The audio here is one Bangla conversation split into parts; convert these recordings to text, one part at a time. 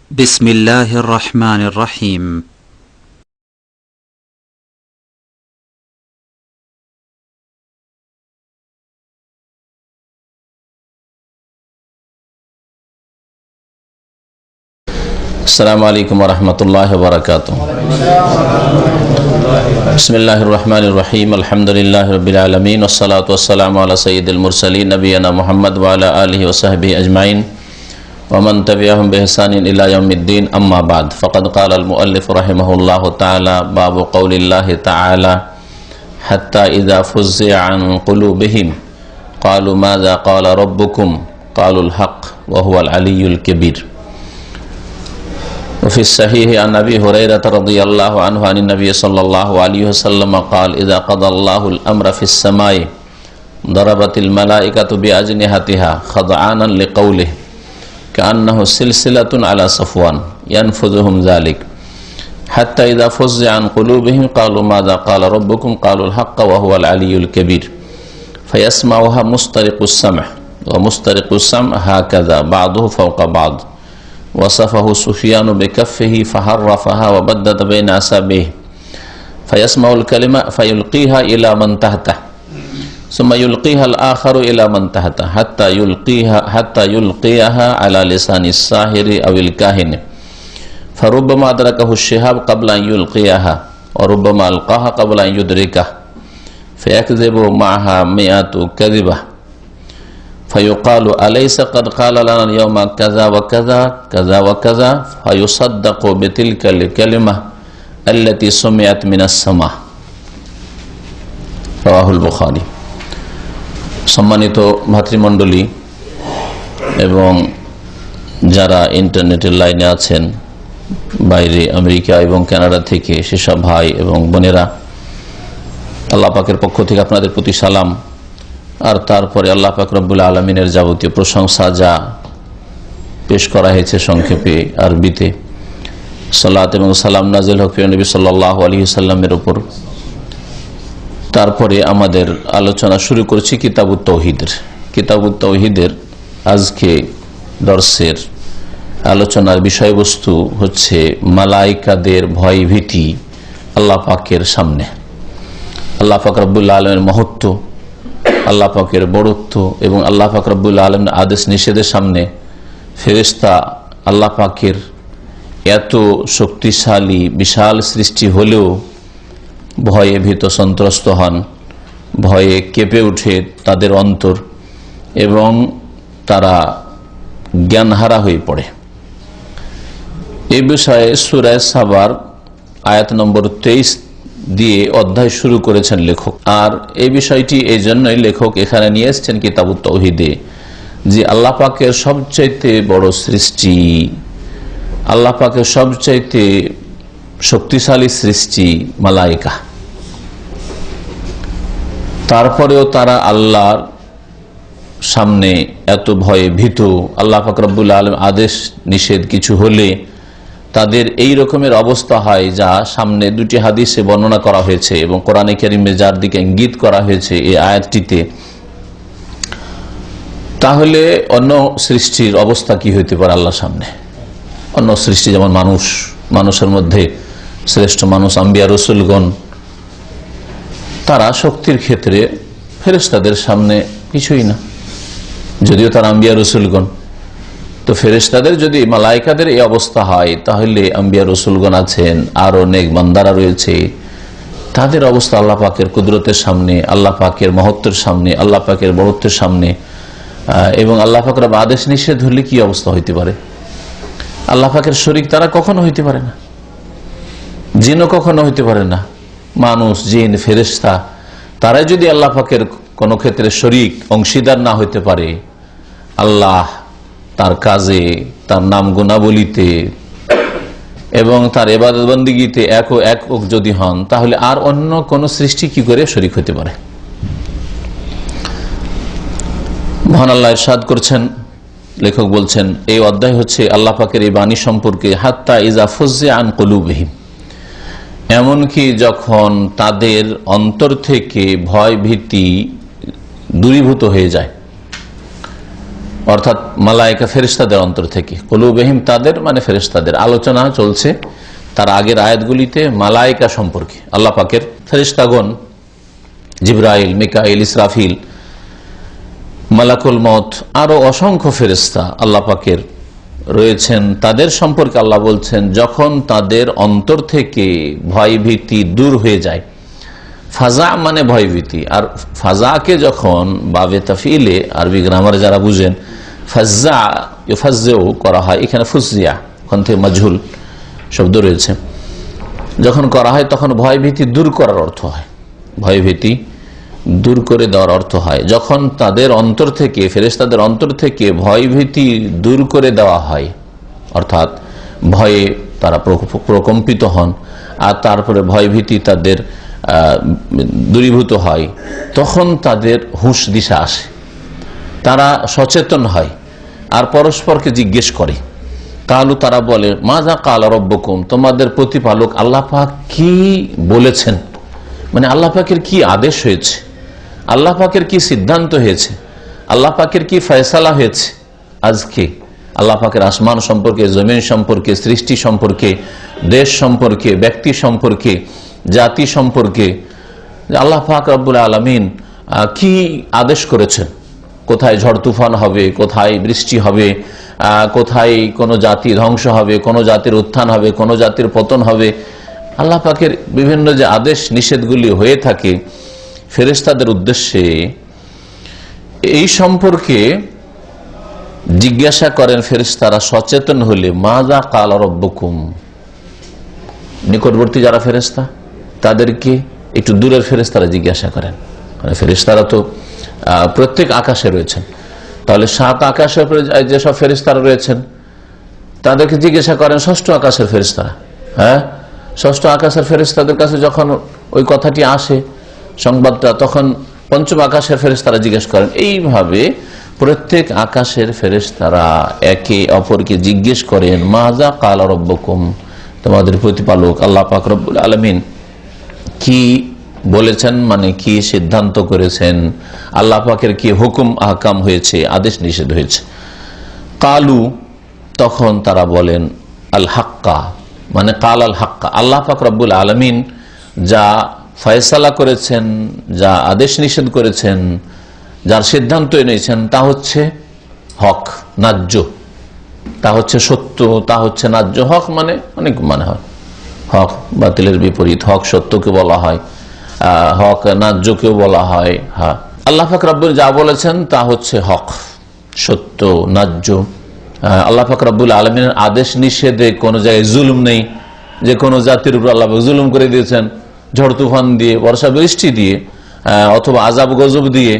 بسم الله الرحمن الرحيم. السلام عليكم ورحمة الله وبركاته. بسم الله الرحمن الرحيم. الحمد لله رب العالمين والصلاة والسلام على سيد المرسلين نبينا محمد وعلى آله وصحبه أجمعين ومن تبعهم بإحسان إلى يوم الدين. أما بعد، فقد قال المؤلف رحمه الله تعالى: باب قول الله تعالى: حتى إذا فزع عن قلوبهم قالوا ماذا قال ربكم قالوا الحق وهو العلي الكبير. وفي الصحيح عن أبي هريرة رضي الله عنه عن النبي صلى الله عليه وسلم قال: إذا قضى الله الأمر في السماء ضربت الملائكة بأجنحتها خضعانا لقوله كأنه سلسلة على صفوان ينفذهم ذلك حتى إذا فزع عن قلوبهم قالوا ماذا قال ربكم قالوا الحق وهو العلي الكبير فيسمعها مسترق السمع ومسترق السمع هكذا بعضه فوق بعض وصفه سفيان بكفه فحرفها وبدد بين أصابعه فيسمع الكلمة فيلقيها إلى من تحته ثم يلقيها الآخر إلى من تحته حتى يلقيها على لسان الساحر أو الكاهن فربما أدركه الشهاب قبل أن يلقيها وربما ألقاها قبل أن يدركه فيكذب معها 100 كذبة فيقال أليس قد قال لنا اليوم كذا وكذا كذا وكذا فيصدق بتلك الكلمة التي سمعت من السماء. رواه البخاري. সম্মানিত ভাতৃমণ্ডলী এবং যারা ইন্টারনেটের লাইনে আছেন বাইরে আমেরিকা এবং কানাডা থেকে, সেসব ভাই এবং বোনেরা, আল্লাহ পাকের পক্ষ থেকে আপনাদের প্রতি সালাম। আর তারপরে আল্লাহ পাক রব্বুল আলমিনের যাবতীয় প্রশংসা যা পেশ করা হয়েছে সংক্ষেপে আরবিতে, সালাত এবং সালাম নাজিল হোক প্রিয় নবী সাল্লাল্লাহু আলাইহি ওয়াসাল্লামের উপর। তারপরে আমাদের আলোচনা শুরু করছি কিতাবুত তাওহীদের। কিতাবুত তাওহীদের আজকে দর্শের আলোচনার বিষয়বস্তু হচ্ছে মালাইকাদের ভয় ভীতি আল্লাহ পাকের সামনে, আল্লাহ পাক রব্বুল আলমের মহত্ব, আল্লাহ পাকের বড়ত্ব এবং আল্লাহ পাক রব্বুল আলমের আদেশ নিষেধের সামনে ফেরেশতা আল্লাহ পাকের এত শক্তিশালী বিশাল সৃষ্টি হলেও ভয়ে ভীত সন্ত্রস্ত হন, ভয়ে কেঁপে ওঠে তাদের অন্তর এবং তারা জ্ঞানহারা হয়ে পড়ে। এই বিষয়ে সূরা সাবার আয়াত নম্বর 23 দিয়ে অধ্যায় শুরু করেছেন লেখক। আর এই বিষয়টি এই জন্যই লেখক এখানে নিয়ে এসেছেন কিতাবুত তাওহীদে, যে আল্লাহ পাকের সবচাইতে বড় সৃষ্টি, আল্লাহ পাকের সবচাইতে শক্তিশালী সৃষ্টি মালাইকা, তারপরেও তারা আল্লাহর সামনে এত ভয়ে ভীত। আল্লাহ পাক রব্বুল আলামিন আদেশ নিষেধ কিছু হলে তাদের এই রকমের অবস্থা হয়, যা সামনে দুটি হাদিসে বর্ণনা করা হয়েছে এবং কোরআনে কারীমে যার দিকে ইঙ্গিত করা হয়েছে এই আয়াতটিতে। তাহলে অন্য সৃষ্টির অবস্থা কি হইতে পারে আল্লাহর সামনে? অন্য সৃষ্টি যেমন মানুষ, মানুষের মধ্যে শ্রেষ্ঠ মানুষ আম্বিয়া রসুলগণ, তারা শক্তির ক্ষেত্রে ফেরেশতাদের সামনে কিছুই না, যদিও তারা আম্বিয়া রসুলগণ। তো ফেরেশতাদের যদি মালাইকাদের এই অবস্থা হয়, তাহলে আম্বিয়া রসুলগণ আছেন, আরো নেক বান্দারা রয়েছে, তাদের অবস্থা আল্লাহ পাকের কুদরতের সামনে, আল্লাহ পাকের মহত্বের সামনে, আল্লাহ পাকের বড়ত্বের সামনে এবং আল্লাহ পাকের আদেশ নিষেধ হলে কি অবস্থা হইতে পারে? আল্লাহ পাকের শরীক তারা কখনো হইতে পারে না, জিনও কখনো হইতে পারে না। মানুষ, জিন, ফেরেশতা তারাই যদি আল্লাহ পাকের কোন ক্ষেত্রে শরীক অংশীদার না হইতে পারে, আল্লাহ তার কাজে, তার নাম গুণাবলিতে এবং তার ইবাদত বন্দেগীতে এক যদি হন, তাহলে আর অন্য কোন সৃষ্টি কি করে শরীক হতে পারে? মহান আল্লাহ ইরশাদ করছেন, লেখক বলছেন এই অধ্যায় হচ্ছে আল্লাহ পাকের এই বাণী সম্পর্কে। হাত্তা ইজা ফুজ্জা আন কুলুবিহিম, এমনকি যখন তাদের অন্তর থেকে ভয় ভীতি দূরীভূত হয়ে যায়। অর্থাৎ মালায়েকা ফেরেশতাদের অন্তর থেকে, কুলুবিহিম তাদের মানে ফেরেশতাদের। আলোচনা চলছে তার আগের আয়াতগুলিতে মালায়েকা সম্পর্কে। আল্লাহ পাকের ফেরেশতাগণ জিবরাইল, মিকাইল, ইসরাফিল, মালাকুল মউত, আরো অসংখ্য ফেরেশতা আল্লাহ পাকের রয়েছেন। তাদের সম্পর্কে আল্লাহ বলছেন যখন তাদের অন্তর থেকে ভয় ভীতি দূর হয়ে যায়। ফাজা মানে ভয়ভীতি, আর ফাজাকে যখন বাবে তাফিলে আরবি গ্রামারে যারা বুঝেন ফাজ্জা ইউফাজ্জেও করা হয়, এখানে ফুজিয়া ওখান থেকে মাজহুল শব্দ রয়েছে, যখন করা হয় তখন ভয়ভীতি দূর করার অর্থ হয়, ভয়ভীতি দূর করে দেওয়ার অর্থ হয়। যখন তাদের অন্তর থেকে, ফেরেশতাদের অন্তর থেকে ভয়ভীতি দূর করে দেওয়া হয়, অর্থাৎ ভয়ে তারা প্রকম্পিত হন আর তারপরে ভয়ভীতি তাদের দূরীভূত হয়, তখন তাদের হুঁশ দিশা আসে, তারা সচেতন হয় আর পরস্পরকে জিজ্ঞেস করে। কালু তারা বলে মাজা কাল রব্বকুম, তোমাদের প্রতিপালক আল্লাহ পাক কি বলেছেন, মানে আল্লাহ পাকের কি আদেশ হয়েছে, আল্লাহ পাকের কি সিদ্ধান্ত হয়েছে, আল্লাহ পাকের কি ফয়সালা হয়েছে আজকে আল্লাহ পাকের আসমান সম্পর্কে, জমিন সম্পর্কে, সৃষ্টি সম্পর্কে, দেশ সম্পর্কে, ব্যক্তি সম্পর্কে, জাতি সম্পর্কে আল্লাহ পাক রব্বুল আলামিন কি আদেশ করেছেন। কোথায় ঝড় তুফান হবে, কোথায় বৃষ্টি হবে, কোথায় কোনো জাতি ধ্বংস হবে, কোনো জাতির উত্থান হবে, কোনো জাতির পতন হবে, আল্লাহ পাকের বিভিন্ন যে আদেশ নিষেধগুলি হয়ে থাকে ফেরেশতাদের উদ্দেশ্যে, এই সম্পর্কে জিজ্ঞাসা করেন ফেরেশতারা সচেতন হলে। মাজা কাল রব্বকুম, নিকটবর্তী যারা ফেরেশতা তাদেরকে একটু দূরের ফেরেশতারা জিজ্ঞাসা করেন, মানে ফেরেশতারা তো প্রত্যেক আকাশে রয়েছেন, তাহলে 7 আকাশের উপরে যেসব ফেরেশতারা রয়েছেন তাদেরকে জিজ্ঞাসা করেন ষষ্ঠ আকাশের ফেরেশতারা। হ্যাঁ, ষষ্ঠ আকাশের ফেরেশতাদের কাছে যখন ওই কথাটি আসে সংবাদটা, তখন পঞ্চম আকাশের ফেরেশতারা জিজ্ঞেস করেন। এইভাবে প্রত্যেক আকাশের ফেরেশতারা একে অপরকে জিজ্ঞেস করেন মাজা কাল রব্বকুম, তোমাদের প্রতিপালক আল্লাহ পাক রব্বুল আলামিন কি বলেছেন, মানে কি সিদ্ধান্ত করেছেন, আল্লাহ পাকের কি হুকুম আহকাম হয়েছে, আদেশ নিষেধ হয়েছে। কালু তখন তারা বলেন আল হাক্কা, মানে কাল আল হাক্কা, আল্লাহ পাক রব্বুল আলামিন যা ফয়সালা করেছেন, যা আদেশ নিষেধ করেছেন, যার সিদ্ধান্ত এনেছেন তা হচ্ছে হক, ন্যায্য, তা হচ্ছে সত্য, তা হচ্ছে ন্যায্য। হক মানে অনেক মানে হয়, হক বাতিলের বিপরীত, হক সত্যকে বলা হয়, হক ন্যায্যকেও বলা হয়। হ্যাঁ, আল্লাহ পাক রব্বুল যা বলেছেন তা হচ্ছে হক, সত্য, ন্যায্য। আল্লাহ পাক রব্বুল আলামিনের আদেশ নিষেধে কোনো জায়গায় জুলুম নেই, যে কোনো জাতির উপর আল্লাহ জুলুম করে দিয়েছেন ঝড় তুফান দিয়ে, বর্ষা বৃষ্টি দিয়ে, অথবা আযাব গজব দিয়ে।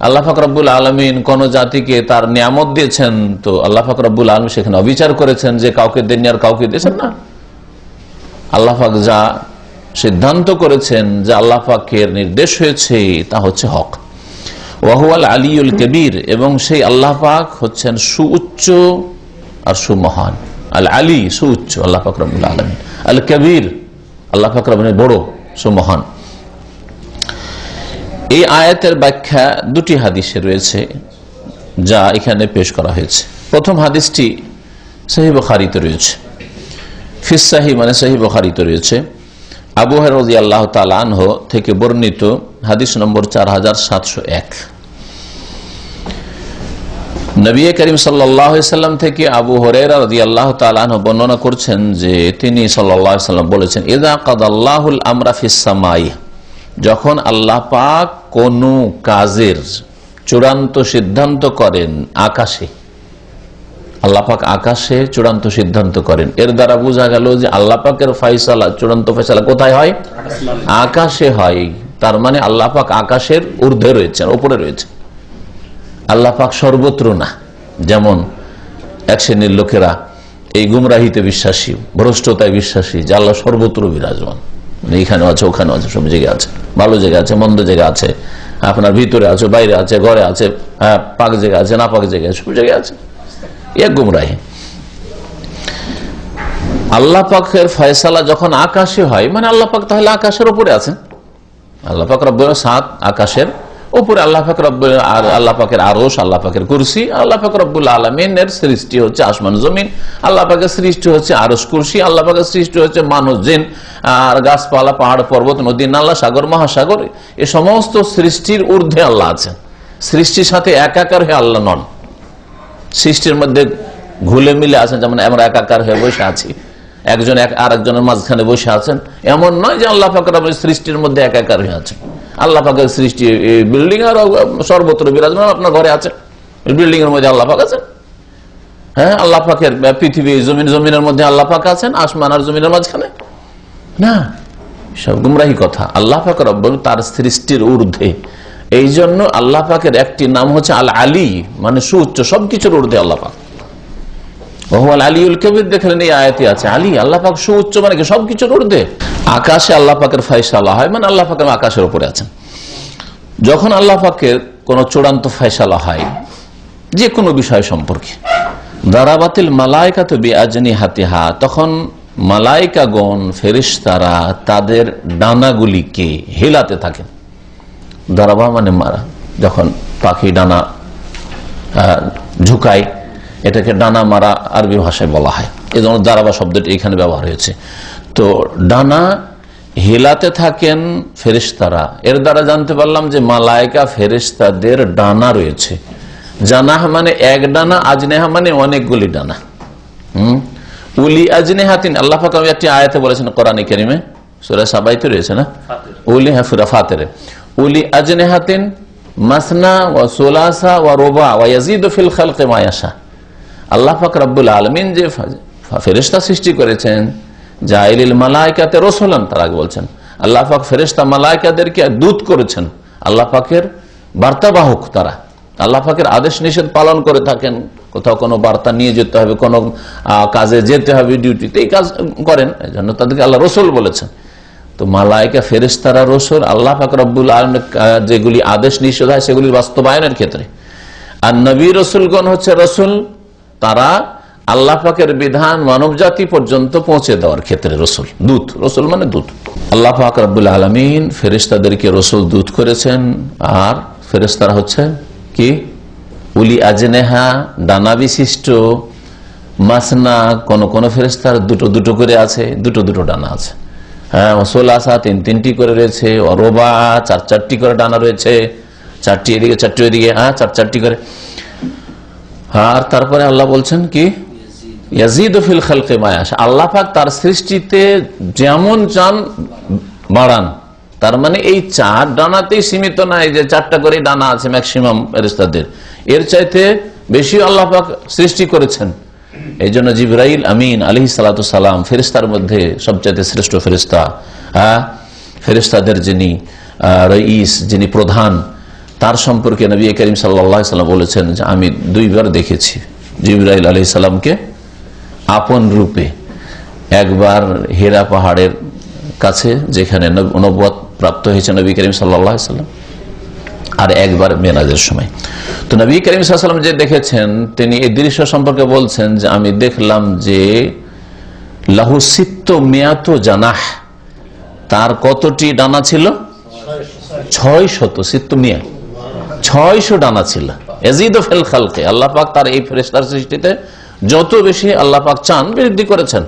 আল্লাহ পাক রব্বুল আলামিন কোন জাতিকে তার নিয়ামত দিয়েছেন, তো আল্লাহ পাক রব্বুল আলামিন সেখানে অবিচার করেছেন যে কাউকে দেননি আর কাউকে দিয়েছেন না। আল্লাহ পাক যা সিদ্ধান্ত করেছেন, যা আল্লাহ পাকের নির্দেশ হয়েছে তা হচ্ছে হক। ওয়াহুয়াল আলিউল কবির, এবং সেই আল্লাহ পাক হচ্ছেন সুউচ্চ আর সুমহান। আল আলী সুউচ্চ আল্লাহ পাক রব্বুল আলামিন, আল কবির আল্লাহ পাক রব্বুল বড়, সুমহান। এই আয়াতের ব্যাখ্যা 2টি হাদিসে রয়েছে যা এখানে পেশ করা হয়েছে। প্রথম হাদিসটি সহিহ বুখারীতে রয়েছে, ফিস সাহিহ মানে সহিহ বুখারীতে রয়েছে। আবু হুরায়রা রাদিয়াল্লাহু তাআলা আনহু থেকে বর্ণিত হাদিস নম্বর 4701। নবী করিম সাল্লাল্লাহু আলাইহি সাল্লাম থেকে আবু হুরায়রা রাদিয়াল্লাহু তাআলা আনহু বর্ণনা করছেন যে তিনি সাল্লাল্লাহু আলাইহি সাল্লাম বলেছেন, ইযা কাদাল্লাহুল আমরা ফিস সামাই, যখন আল্লাহ পাক কোন কাজের চূড়ান্ত সিদ্ধান্ত করেন আকাশে, আল্লাহ পাক আকাশে চূড়ান্ত সিদ্ধান্ত করেন, এর দ্বারা বোঝা গেল যে আল্লাহ পাকের ফয়সালা, চূড়ান্ত ফয়সালা কোথায় হয়? আকাশে হয়। তার মানে আল্লাহ পাক আকাশের ঊর্ধ্বে রয়েছেন, উপরে রয়েছে। আল্লাহ পাক সর্বত্র না, যেমন এক শ্রেণীর লোকেরা এই গুমরাহিতে বিশ্বাসী, ভ্রষ্টতায় বিশ্বাসী যে আল্লাহ সর্বত্র বিরাজমান, এইখানে আছে, ওখানে আছে, সব জায়গায় আছে, ভালো জায়গা আছে, মন্দ জায়গা আছে, আপনার ভিতরে আছে, বাইরে আছে, ঘরে আছে, হ্যাঁ, পাক জায়গা আছে, না পাক জায়গা আছে, সব জায়গায় আছে। এক গুমরাহি। আল্লাহ পাকের ফয়সালা যখন আকাশে হয়, মানে আল্লাহ পাক তাহলে আকাশের উপরে আছেন। আল্লাহ পাক রব্বুল 7 আকাশের উপরে আল্লাহ পাক রব্বুল আল্লাহ পাকের আরশ, আল্লাহ পাকের কুরসি, আল্লাহ পাক রব্বুল আলামিনের সৃষ্টি হচ্ছে আসমান জমিন, আল্লাহ পাকের সৃষ্টি হচ্ছে আরশ কুরসি, আল্লাহ পাকের সৃষ্টি হচ্ছে মানুষ জিন আর গাছপালা, পাহাড় পর্বত, নদী নালা, সাগর মহাসাগর। এই সমস্ত সৃষ্টির ঊর্ধ্বে আল্লাহ আছেন। সৃষ্টির সাথে একাকার হয়ে আল্লাহ নন, সৃষ্টির মধ্যে ঘুলে মিলে আছেন। যেমন আমরা একাকার হয়ে বসে আছি, একজন আরেকজনের মাঝখানে বসে আছেন, এমন নয় যে আল্লাহ পাকের সৃষ্টির মধ্যে একাকার হয়ে আছেন। আল্লাহ পাকের সৃষ্টি বিল্ডিং আর সর্বত্র বিরাজমান, আপনার ঘরে আছে, বিল্ডিং এর মধ্যে আল্লাহ পাক আছেন। হ্যাঁ, আল্লাহ পাকের পৃথিবী জমিনের মধ্যে আল্লাহ পাক আছেন, আসমান আর জমিনের মাঝখানে না, সব গুমরাহি কথা। আল্লাহ পাক রব্বুল তার সৃষ্টির ঊর্ধ্বে। এই জন্য আল্লাহ পাকের একটি নাম হচ্ছে আল আলী, মানে সুউচ্চ, সবকিছুর ঊর্ধ্বে আল্লাহ পাক। আলিউল কবির দেখলেন এই আয়াতে আছে আলী, আল্লাহ পাক সুউচ্চ, মানে কি সবকিছুর ঊর্ধ্বে। আকাশে আল্লাহ পাকের ফয়সালা হয়, মানে আল্লাহ পাক আকাশের উপরে আছেন। যখন আল্লাহ পাকের কোন চূড়ান্ত ফয়সালা হয় যে কোনো বিষয় সম্পর্কে, দারাবাতিল মালাইকাতু বিআজনিহাতিহা, তখন মালাইকাগণ, ফেরেশতারা তাদের ডানাগুলিকে হেলাতে থাকেন। দারাবা মানে মারা, যখন পাখি ডানা ঝুঁকায়, এটাকে ডানা মারা আরবি ভাষায় বলা হয়। এই জন্য দারাবা শব্দটি এখানে ব্যবহার হয়েছে। তো ডানা হেলাতে থাকেন ফেরেশতারা। এর দ্বারা জানতে পারলাম যে মালাইকা ফেরেশতাদের ডানা রয়েছে। জানাহ মানে এক ডানা, আজনেহা মানে অনেকগুলি ডানা। উলি আজনেহাতিন, আল্লাহ পাক একটি আয়াতে বলেছেন কোরআনে কারিমে, সূরা সাবাইতে রয়েছে না, উলি হাফিরা ফাতিরে, উলি আজনেহাতিন মাসনা ওয়া সুলাসা ওয়া রুবা ওয়া ইয়াজিদু ফিল খালকি মা ইয়াশা। আল্লাহ পাক রব্বুল আলামিন যে ফেরেশতা সৃষ্টি করেছেন, জাইলিল মালাইকাতে রাসূলান, তার আগে বলছেন আল্লাহ পাক ফেরেশতা মালাইকাদেরকে দূত করেছেন, আল্লাহ পাকের বার্তাবাহক তারা, আল্লাহ পাকের আদেশ নিষেধ পালন করে থাকেন। কোথাও কোনো বার্তা নিয়ে যেতে হবে, কোনো কাজে যেতে হবে, ডিউটিতে, এই কাজ করেন, এই জন্য তাদেরকে আল্লাহ রসুল বলেছেন। তো মালাইকা ফেরেশতারা রসুল, আল্লাহ পাক রব্বুল আলামিন যেগুলি আদেশ নিষেধ হয় সেগুলির বাস্তবায়নের ক্ষেত্রে। আর নবী রসুলগণ হচ্ছে রসুল, তারা আল্লাহ পাকের বিধান মানব জাতি পর্যন্ত পৌঁছে দেওয়ার ক্ষেত্রে রসুল, দূত। রসুল মানে দূত। আল্লাহ পাক রব্বুল আলামিন ফেরেশতাদেরকে রসুল দূত করেছেন। আর ফেরেশতারা হচ্ছে কি উলি আজনেহা, ডানা বিশিষ্ট, মাসনা, কোন ফেরেশতার দুটো দুটো করে আছে, দুটো দুটো ডানা আছে। হ্যাঁ, সোলাসা তিন তিনটি করে রয়েছে, অরবা চার চারটি করে ডানা রয়েছে, চারটি এদিকে চারটি ওইদিকে, চার চারটি করে। আর তারপরে আল্লাহ বলছেন কি ইয়াজিদু ফিল খালকি মা ইয়াশা, আল্লাহ পাক তার সৃষ্টিতে যেমন চান বাড়ান। তার মানে এই চার ডানাতেই সীমিত নাই যে চারটা করে ডানা আছে ম্যাক্সিমাম ফেরেশতাদের, এর চাইতে বেশি আল্লাহ পাক সৃষ্টি করেছেন। এই জন্য জিবরাইল আমিন আলাইহিস সালাতু সালাম ফেরেশতার মধ্যে সবচাইতে শ্রেষ্ঠ ফেরেশতা। ফেরেশতাদের যিনি রইস, যিনি প্রধান, তার সম্পর্কে নবী করিম সাল্লাল্লাহু আলাইহি ওয়াসাল্লাম বলেছেন যে আমি দুইবার দেখেছি জিবরাইল আলাইহিস সালামকে আপন রূপে। একবার হেরা পাহাড়ের কাছে, যেখানে নবুয়ত প্রাপ্ত হয়েছে নবী করিম সাল্লাল্লাহু আলাইহি ওয়াসাল্লাম, আর একবার মেরাজের সময়। তো নবী করিম সাল্লাল্লাহু আলাইহি ওয়াসাল্লাম যে দেখেছেন, তিনি এই দৃশ্য সম্পর্কে বলছেন যে আমি দেখলাম যে লাহু সিত্তু মিয়াতু জানাহ, তার কতটি ডানা ছিল? 600। সিত্তু মিয়া 600 ডানা ছিল। ইয়াজিদু ফিল খালকি, আল্লাহ পাক তার এই ফেরেশতার সৃষ্টিতে যত বেশি আল্লাহ পাক চান বৃদ্ধি করেছেন,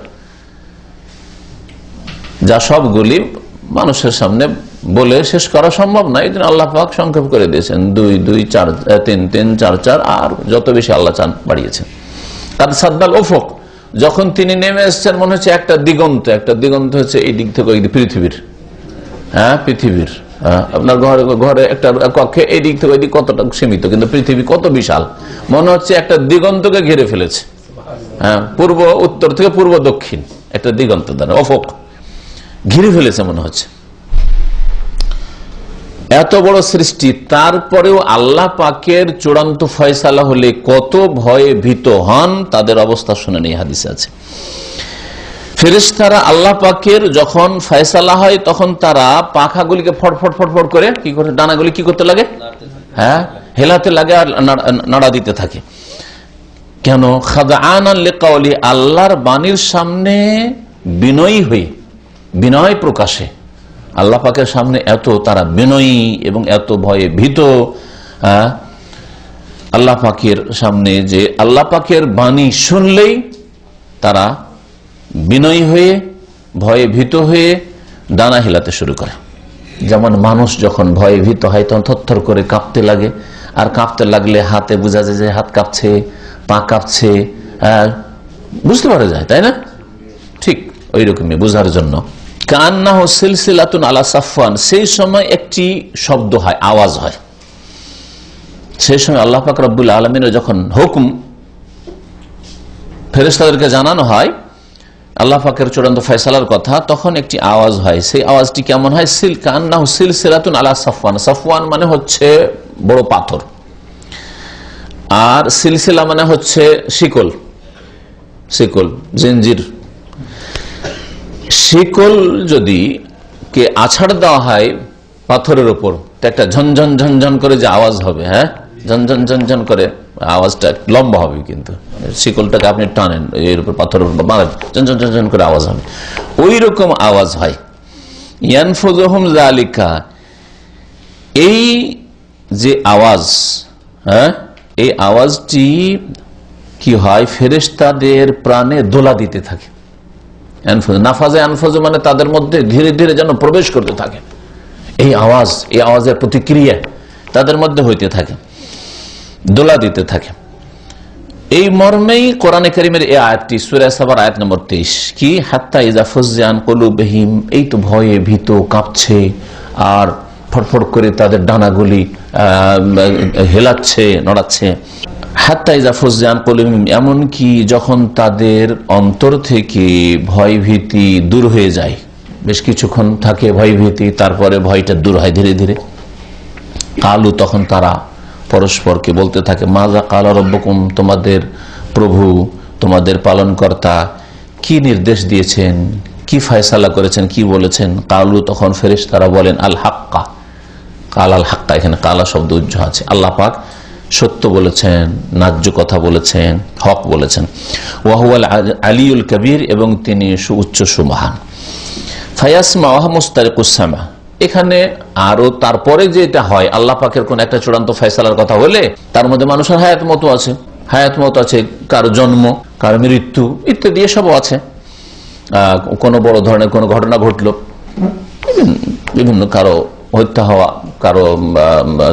যা সবগুলি মানুষের সামনে বলে শেষ করা সম্ভব নয়। এই জন্য আল্লাহ পাক সংক্ষেপ করে দিয়েছেন, 2 2 4 3 3 4 4, আর যত বেশি আল্লাহ চান বাড়িয়েছেন। কাদ সাদ্দাল উফুক, যখন তিনি নেমে এসেছেন মনে হচ্ছে একটা দিগন্ত হচ্ছে এই দিক থেকে ওই দিক, পৃথিবীর। পৃথিবীর আপনার ঘরে একটা কক্ষে এই দিক থেকে ওই দিক কতটা সীমিত, কিন্তু পৃথিবী কত বিশাল, মনে হচ্ছে একটা দিগন্তকে ঘিরে ফেলেছে। পূর্ব উত্তর থেকে পূর্ব দক্ষিণ একটা দিগন্ত দ্বারা অফক ঘিরে ফেলেছে মনে হচ্ছে। এত বড় সৃষ্টি, তারপরেও আল্লাহ পাকের চূড়ান্ত ফয়সালা হলে কত ভয়ে ভীত হন, তাদের অবস্থা শুনে নেই, হাদিসে আছে। ফেরেশতারা আল্লাহ পাকের যখন ফয়সালা হয় তখন তারা পাখাগুলিকে ফটফট ফটফট করে কি করে, ডানাগুলি কি করতে লাগে? হেলাতে লাগে আর নাড়া দিতে থাকে। কেন? খাদআনান লিকাওলি, আল্লাহর বাণীর সামনে বিনয়ী হয়ে, বিনয় প্রকাশে, আল্লাহ পাকের সামনে এত তারা বিনয়ী এবং এত ভয়ে ভীত। আল্লাহ পাকের সামনে যে আল্লাহ পাকের বাণী শুনলেই তারা বিনয়ী হয়ে ভয়ে ভীত হয়ে ডানা হিলাতে শুরু করে। যেমন মানুষ যখন ভয়ে ভীত হয় তখন থরথর করে কাঁপতে লাগে, আর কাঁপতে লাগলে হাতে বোঝা যায় যে হাত কাঁপছে, পা কাঁপছে, বুঝতে পারা যায়, তাই না? ঠিক ওই রকমই বোঝার জন্য কান্নাহু সিলসিলাতুন আলা সাফওয়ান, সেই সময় একটি শব্দ হয়, আওয়াজ হয়। সেই সময় আল্লাহ পাক রব্বুল আলামিনের যখন হুকুম ফেরেশতাদেরকে জানানো হয় আল্লাহ পাকের চূড়ান্ত ফয়সালার কথা, তখন একটি আওয়াজ হয়। সেই আওয়াজটি কেমন হয়? কান্নাহু সিলসিলাতুন আলা সাফওয়ান। সাফওয়ান মানে হচ্ছে বড় পাথর, আর সিলসিলা মানে হচ্ছে শিকল, শিকল জিঞ্জির। শিকল যদি কে আছাড় দেওয়া হয় পাথরের উপর, একটা ঝনঝন ঝনঝন করে যে আওয়াজ হবে, হ্যাঁ, ঝনঝন ঝনঝন করে আওয়াজটা লম্বা হবে, কিন্তু শিকলটাকে আপনি টানেন এর উপর, পাথরের উপর মারেন, ঝনঝন ঝনঝন করে আওয়াজ হবে, ওই রকম আওয়াজ হয়। ইয়ানফুযুহুম যালিকা, এই যে আওয়াজ, হ্যাঁ, এই আওয়াজটি কি হয়? ফেরেশতাদের প্রাণে দোলা দিতে থাকে। নাফাজে আনফাজে মানে তাদের মধ্যে ধীরে ধীরে যেন প্রবেশ করতে থাকে এই আওয়াজ, এই আওয়াজের প্রতিক্রিয়া তাদের মধ্যে হইতে থাকে, দোলা দিতে থাকে। এই মর্মেই কোরআনে কারীমের এই আয়াতটি সূরা সাবার আয়াত নম্বর 23, কি হাত্তা ইযা ফুজ্জিয়া আন কুলুবিহিম, এই তো ভয়ে ভীত কাঁপছে আর ফটফট করে তাদের ডানাগুলি হেলাচ্ছে, নড়াচ্ছে। হাত্তা ইযা ফুজ্জিয়া আন কুলুবিহিম, এমনকি যখন তাদের অন্তর থেকে ভয় ভীতি দূর হয়ে যায়, বেশ কিছুক্ষণ থাকে ভয় ভীতি, তারপরে ভয়টা দূর হয় ধীরে ধীরে। কালু, তখন তারা পরস্পরকে বলতে থাকে, মাজা কালা রব্বুকুম, তোমাদের প্রভু, তোমাদের পালনকর্তা কি নির্দেশ দিয়েছেন, কি ফয়সালা করেছেন, কি বলেছেন? কালু, তখন ফেরেশতারা বলেন আল হাক্কা। কাল আল হাক্কা, এখানে কালা শব্দ উজ্জ আছে। আল্লাহ পাক সত্য বলেছেন, ন্যায্য কথা বলেছেন, হক বলেছেন। ওয়াহুয়াল আলিউল কবির, এবং তিনি সুউচ্চ সুমহান। ফায়াসমা ওয়া মুস্তারিকুস সামা, এখানে আরো তারপরে যে এটা হয়, আল্লাহ পাকের কোন একটা চূড়ান্ত ফয়সালার কথা হলে তার মধ্যে মানুষের হায়াত মতো আছে, হায়াত মতো আছে, কারো জন্ম, কারো মৃত্যু ইত্যাদি এসবও আছে। কোনো বড় ধরনের কোনো ঘটনা ঘটলো, বিভিন্ন কারো হত্যা হওয়া, কারো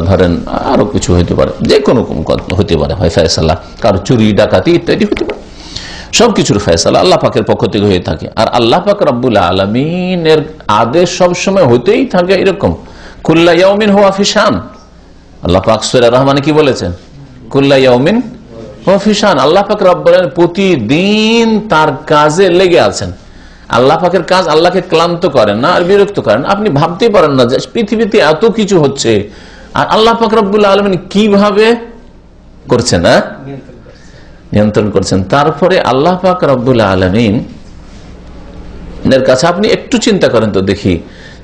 ধরেন আরো কিছু হইতে পারে, যে কোনো হতে পারে ফয়সালা, কারো চুরি ডাকাতি ইত্যাদি হতে পারে। সবকিছুর ফয়সালা আল্লাহ পাকের পক্ষ থেকে হয়ে থাকে। আর আল্লাহ পাক রব্বুল আলামিনের আদেশ সবসময় হতেই থাকে এরকম, কুল্লা ইয়াউমিন হুয়া ফি শান। আল্লাহ পাক সূরা রহমানে কি বলেছেন? কুল্লা ইয়াউমিন হুয়া ফি শান। আল্লাহ পাক রব্বুল আলামিন প্রতিদিন তার কাজে লেগে আছেন। আল্লাহ পাকের কাজ আল্লাহকে ক্লান্ত করেন না আর বিরক্ত করেন। আপনি ভাবতেই পারেন না যে পৃথিবীতে এত কিছু হচ্ছে, আর আল্লাহ পাক রব্বুল আলামিন কিভাবে করছেন, না নিয়ন্ত্রণ করছেন। তারপরে আল্লাহ পাক রব্বুল আলামিন এর কাছে আপনি একটু চিন্তা করেন তো দেখি,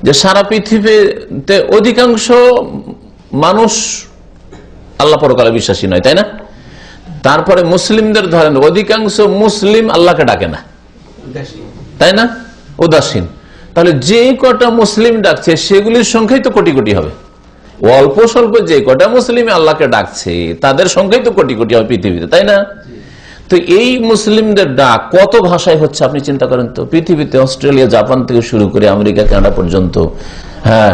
যে সারা পৃথিবীতে অধিকাংশ মানুষ আল্লাহ পরকালে বিশ্বাসী নয়, তাই না? তারপরে মুসলিমদের ধরেন অধিকাংশ মুসলিম আল্লাহকে ডাকে না, তাই না? উদাসীন। তাহলে যে কটা মুসলিম ডাকছে সেগুলির সংখ্যাই তো কোটি কোটি হবে। অল্প স্বল্প যে কটা মুসলিম আল্লাহকে ডাকছে তাদের সংখ্যাই তো কোটি কোটি হবে পৃথিবীতে, তাই না? তো এই মুসলিমদের ডাক কত ভাষায় হচ্ছে আপনি চিন্তা করেন তো। পৃথিবীতে অস্ট্রেলিয়া, জাপান থেকে শুরু করে আমেরিকা, কানাডা পর্যন্ত, হ্যাঁ,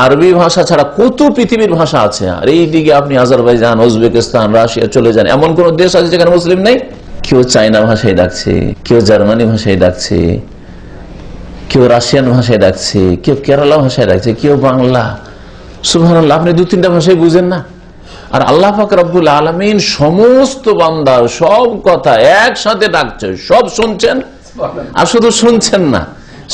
আরবি ভাষা ছাড়া কত পৃথিবীর ভাষা আছে। আর এইদিকে আপনি আজারবাইজান, উজবেকিস্তান, রাশিয়া চলে যান, এমন কোন দেশ আছে যেখানে মুসলিম নেই? কেউ চায়না ভাষায় ডাকছে, কেউ জার্মানি ভাষায় ডাকছে, কেউ রাশিয়ান ভাষায় ডাকছে, কেউ কেরালা ভাষায় ডাকছে, কেউ বাংলা। সুবহানাল্লাহ, আপনি 2-3টা ভাষায় বুঝেন না। আর আল্লাহ পাক রব্বুল আলামিন সমস্ত বান্দার সব কথা একসাথে ডাকছে, সব শুনছেন। আর শুধু শুনছেন না,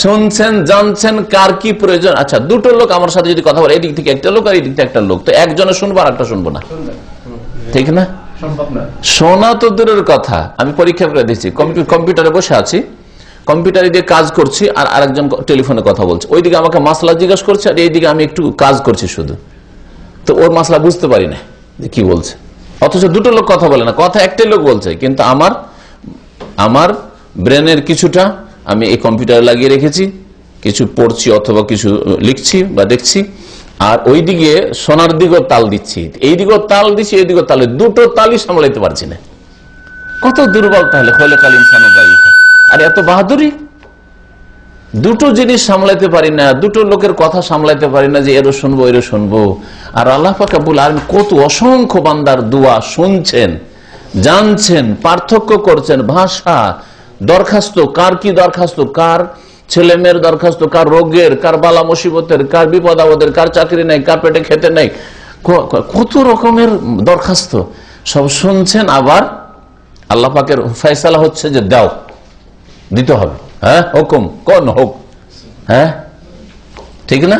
শুনছেন, জানছেন কার কি প্রয়োজন। আচ্ছা, দুটো লোক আমার সাথে যদি কথা বলে, এই দিক থেকে একটা লোক আর এই দিক থেকে একটা লোক, তো একজনে শুনবো আর একটা শুনবো না, ঠিক না? শোনা তো দূরের কথা, আমি পরীক্ষা করে দিচ্ছি, কম্পিউটারে বসে আছি, কম্পিউটারে দিয়ে কাজ করছি, আর আরেকজন টেলিফোনে কথা বলছে। ওইদিকে আমাকে মাসলা জিজ্ঞাসা করছে, আর এইদিকে আমি একটু কাজ করছি শুধু, তো ওর মাসলা বুঝতে পারি না যে কি বলছে। অথচ দুটো লোক কথা বলে না, কথা একটাই লোক বলছে, কিন্তু আমার ব্রেনের কিছুটা আমি এই কম্পিউটারে লাগিয়ে রেখেছি, কিছু পড়ছি অথবা কিছু লিখছি বা দেখছি, আর ওইদিকে সোনার দিকেও তাল দিচ্ছি, এই দিকেও তাল দিচ্ছি, এই দিকেও তালে, দুটো তালই সামলাইতে পারছি না। কত দুর্বল তাহলে খোলেকাল ইনসান দায়ীফা। আর এত বাহাদুরি, দুটো জিনিস সামলাইতে পারি না, দুটো লোকের কথা সামলাইতে পারি না, যে এরও শুনবো এরও শুনবো। আর আল্লাহ পাক রব্বুল আলামিন কত অসংখ্য বান্দার দোয়া শুনছেন, জানছেন, পার্থক্য করছেন, ভাষা, দরখাস্ত, কার কি দরখাস্ত, কার ছেলে মেয়ের দরখাস্ত, কার রোগের, কার বালা মুসিবতের, কার বিপদ আপদের, কার চাকরি নেই, কার পেটে খেতে নেই, কত রকমের দরখাস্ত সব শুনছেন। আবার আল্লাহ পাকের ফয়সালা হচ্ছে যে দাও, দিতে হবে, হ্যাঁ, হুকুম কোন হোক, হ্যাঁ, ঠিক না?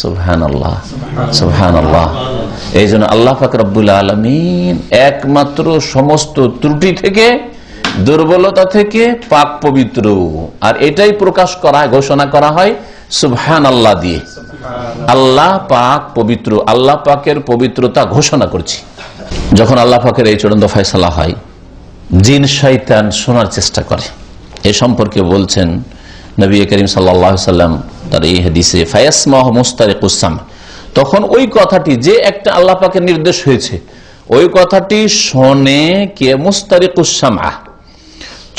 সুবহানাল্লাহ, সুবহানাল্লাহ। এই জন্য আল্লাহ পাক রব্বুল আলামিন একমাত্র সমস্ত ত্রুটি থেকে, দুর্বলতা থেকে পাক পবিত্র। আর এটাই প্রকাশ করা, ঘোষণা করা হয় সুবহানাল্লাহ দিয়ে। আল্লাহ পাক পবিত্র, আল্লাহ পাকের পবিত্রতা ঘোষণা করছি। যখন আল্লাহ পাকের এই চূড়ান্ত ফয়সালা হয়, জিন শয়তান শোনার চেষ্টা করে। এ সম্পর্কে বলছেন নবী করিম সাল্লাল্লাহু আলাইহি সাল্লাম তার এই হাদিসে, ফায়াসমাহু মুস্তারিকুস সাম, তখন ওই কথাটি যে একটা আল্লাহ পাকের নির্দেশ হয়েছে, ওই কথাটি শোনে কে? মুস্তারিকুস সামআ,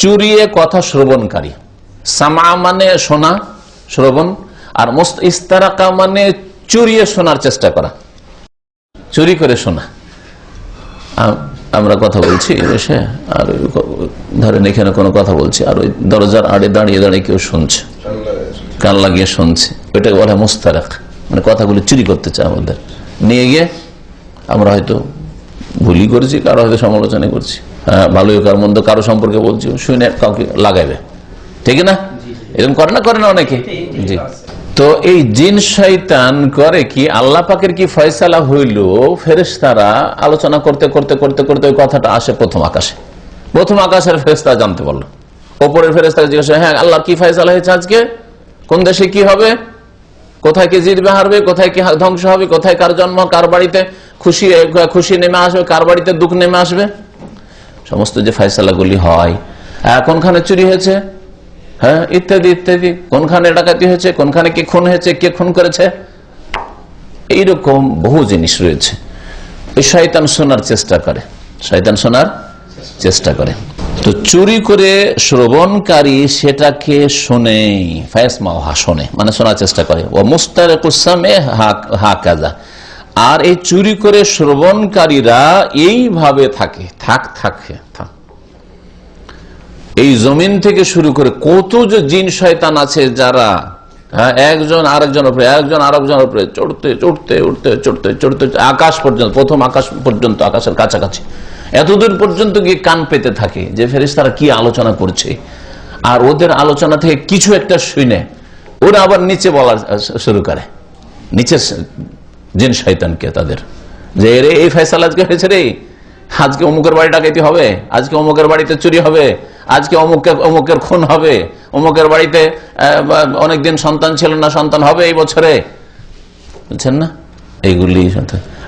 চুরিয়ে কথা শ্রবণকারী। সামা মানে শোনা, শ্রবণ, আর ইস্তারাকা মানে চুরিয়ে শোনার চেষ্টা করা, চুরি করে শোনা। আমরা কথা বলছি এসে, আর ধরেন এখানে কোনো কথা বলছি, আর ওই দরজার আড়ে দাঁড়িয়ে দাঁড়িয়ে কেউ শুনছে, কান লাগিয়ে শুনছে, ওইটাকে বলা মুস্তারাক, মানে কথাগুলো চুরি করতে চায় আমাদের, নিয়ে গিয়ে আমরা হয়তো ভুলই করছি, কারো হয়তো সমালোচনা করছি, হ্যাঁ, ভালোই কার মন্দ কারো সম্পর্কে বলছি, শুনে কাউকে লাগাইবে, ঠিক না? এরকম করে না অনেকে? জি। তো এই জিন শয়তান করে কি, আল্লাহ পাকের কি ফয়সালা হইল, ফেরেশতারা আলোচনা করতে করতে করতে করতে ওই কথাটা আসে প্রথম আকাশে। প্রথম আকাশের ফেরেশতা জানতে পারলো, ওপরের ফেরেশতাকে জিজ্ঞাসা, হ্যাঁ আল্লাহর কি ফয়সালা হয়েছে আজকে, কোন দেশে কি হবে, কোথায় কে জিতবে হারবে, কোথায় কি ধ্বংস হবে, কোথায় কার জন্ম, কার বাড়িতে খুশি নেমে আসবে, কার বাড়িতে দুঃখ নেমে আসবে, সমস্ত যে ফয়সালাগুলি হয়, কোনখানে চুরি হয়েছে, হ্যাঁ, ইত্যাদি ইত্যাদি, কোনখানে ডাকাতি হয়েছে, কোনখানে কে খুন হয়েছে, কে খুন করেছে, এইরকম বহু জিনিস রয়েছে। এই শয়তান শোনার চেষ্টা করে, শয়তান শোনার চেষ্টা করে। তো চুরি করে শ্রবণকারী সেটাকে শোনে, ফায়াসমাউহা শোনে, মানে শোনার চেষ্টা করে। ও মুস্তারিকুস সামে হাকাযা, আর এই চুরি করে শ্রবণকারীরা এইভাবে থাকে, থাকে। এই জমিন থেকে শুরু করে কত যে জিন শয়তান আছে, যারা একজন আরেকজনের উপরে, একজন আরেকজনের উপরে চড়তে চড়তে উঠতে চড়তে চড়তে আকাশ পর্যন্ত, প্রথম আকাশ পর্যন্ত, আকাশের কাছাকাছি এতদূর পর্যন্ত গিয়ে কান পেতে থাকে যে ফেরেশতারা কি আলোচনা করছে। আর ওদের আলোচনা থেকে কিছু একটা শুনে ওরা আবার নিচে বলা শুরু করে, নিচের জিন শয়তানকে, তাদের, যে রে এই ফয়সালা আজকে হয়েছে রে, আজকে অমুকের বাড়ি ডাকাতি হবে, আজকে অমুকের বাড়িতে চুরি হবে, আজকে অমুকের খুন হবে, অমুকের বাড়িতে অনেকদিন সন্তান ছিল না, সন্তান হবে এই বছরে, বুঝছেন না? এইগুলি,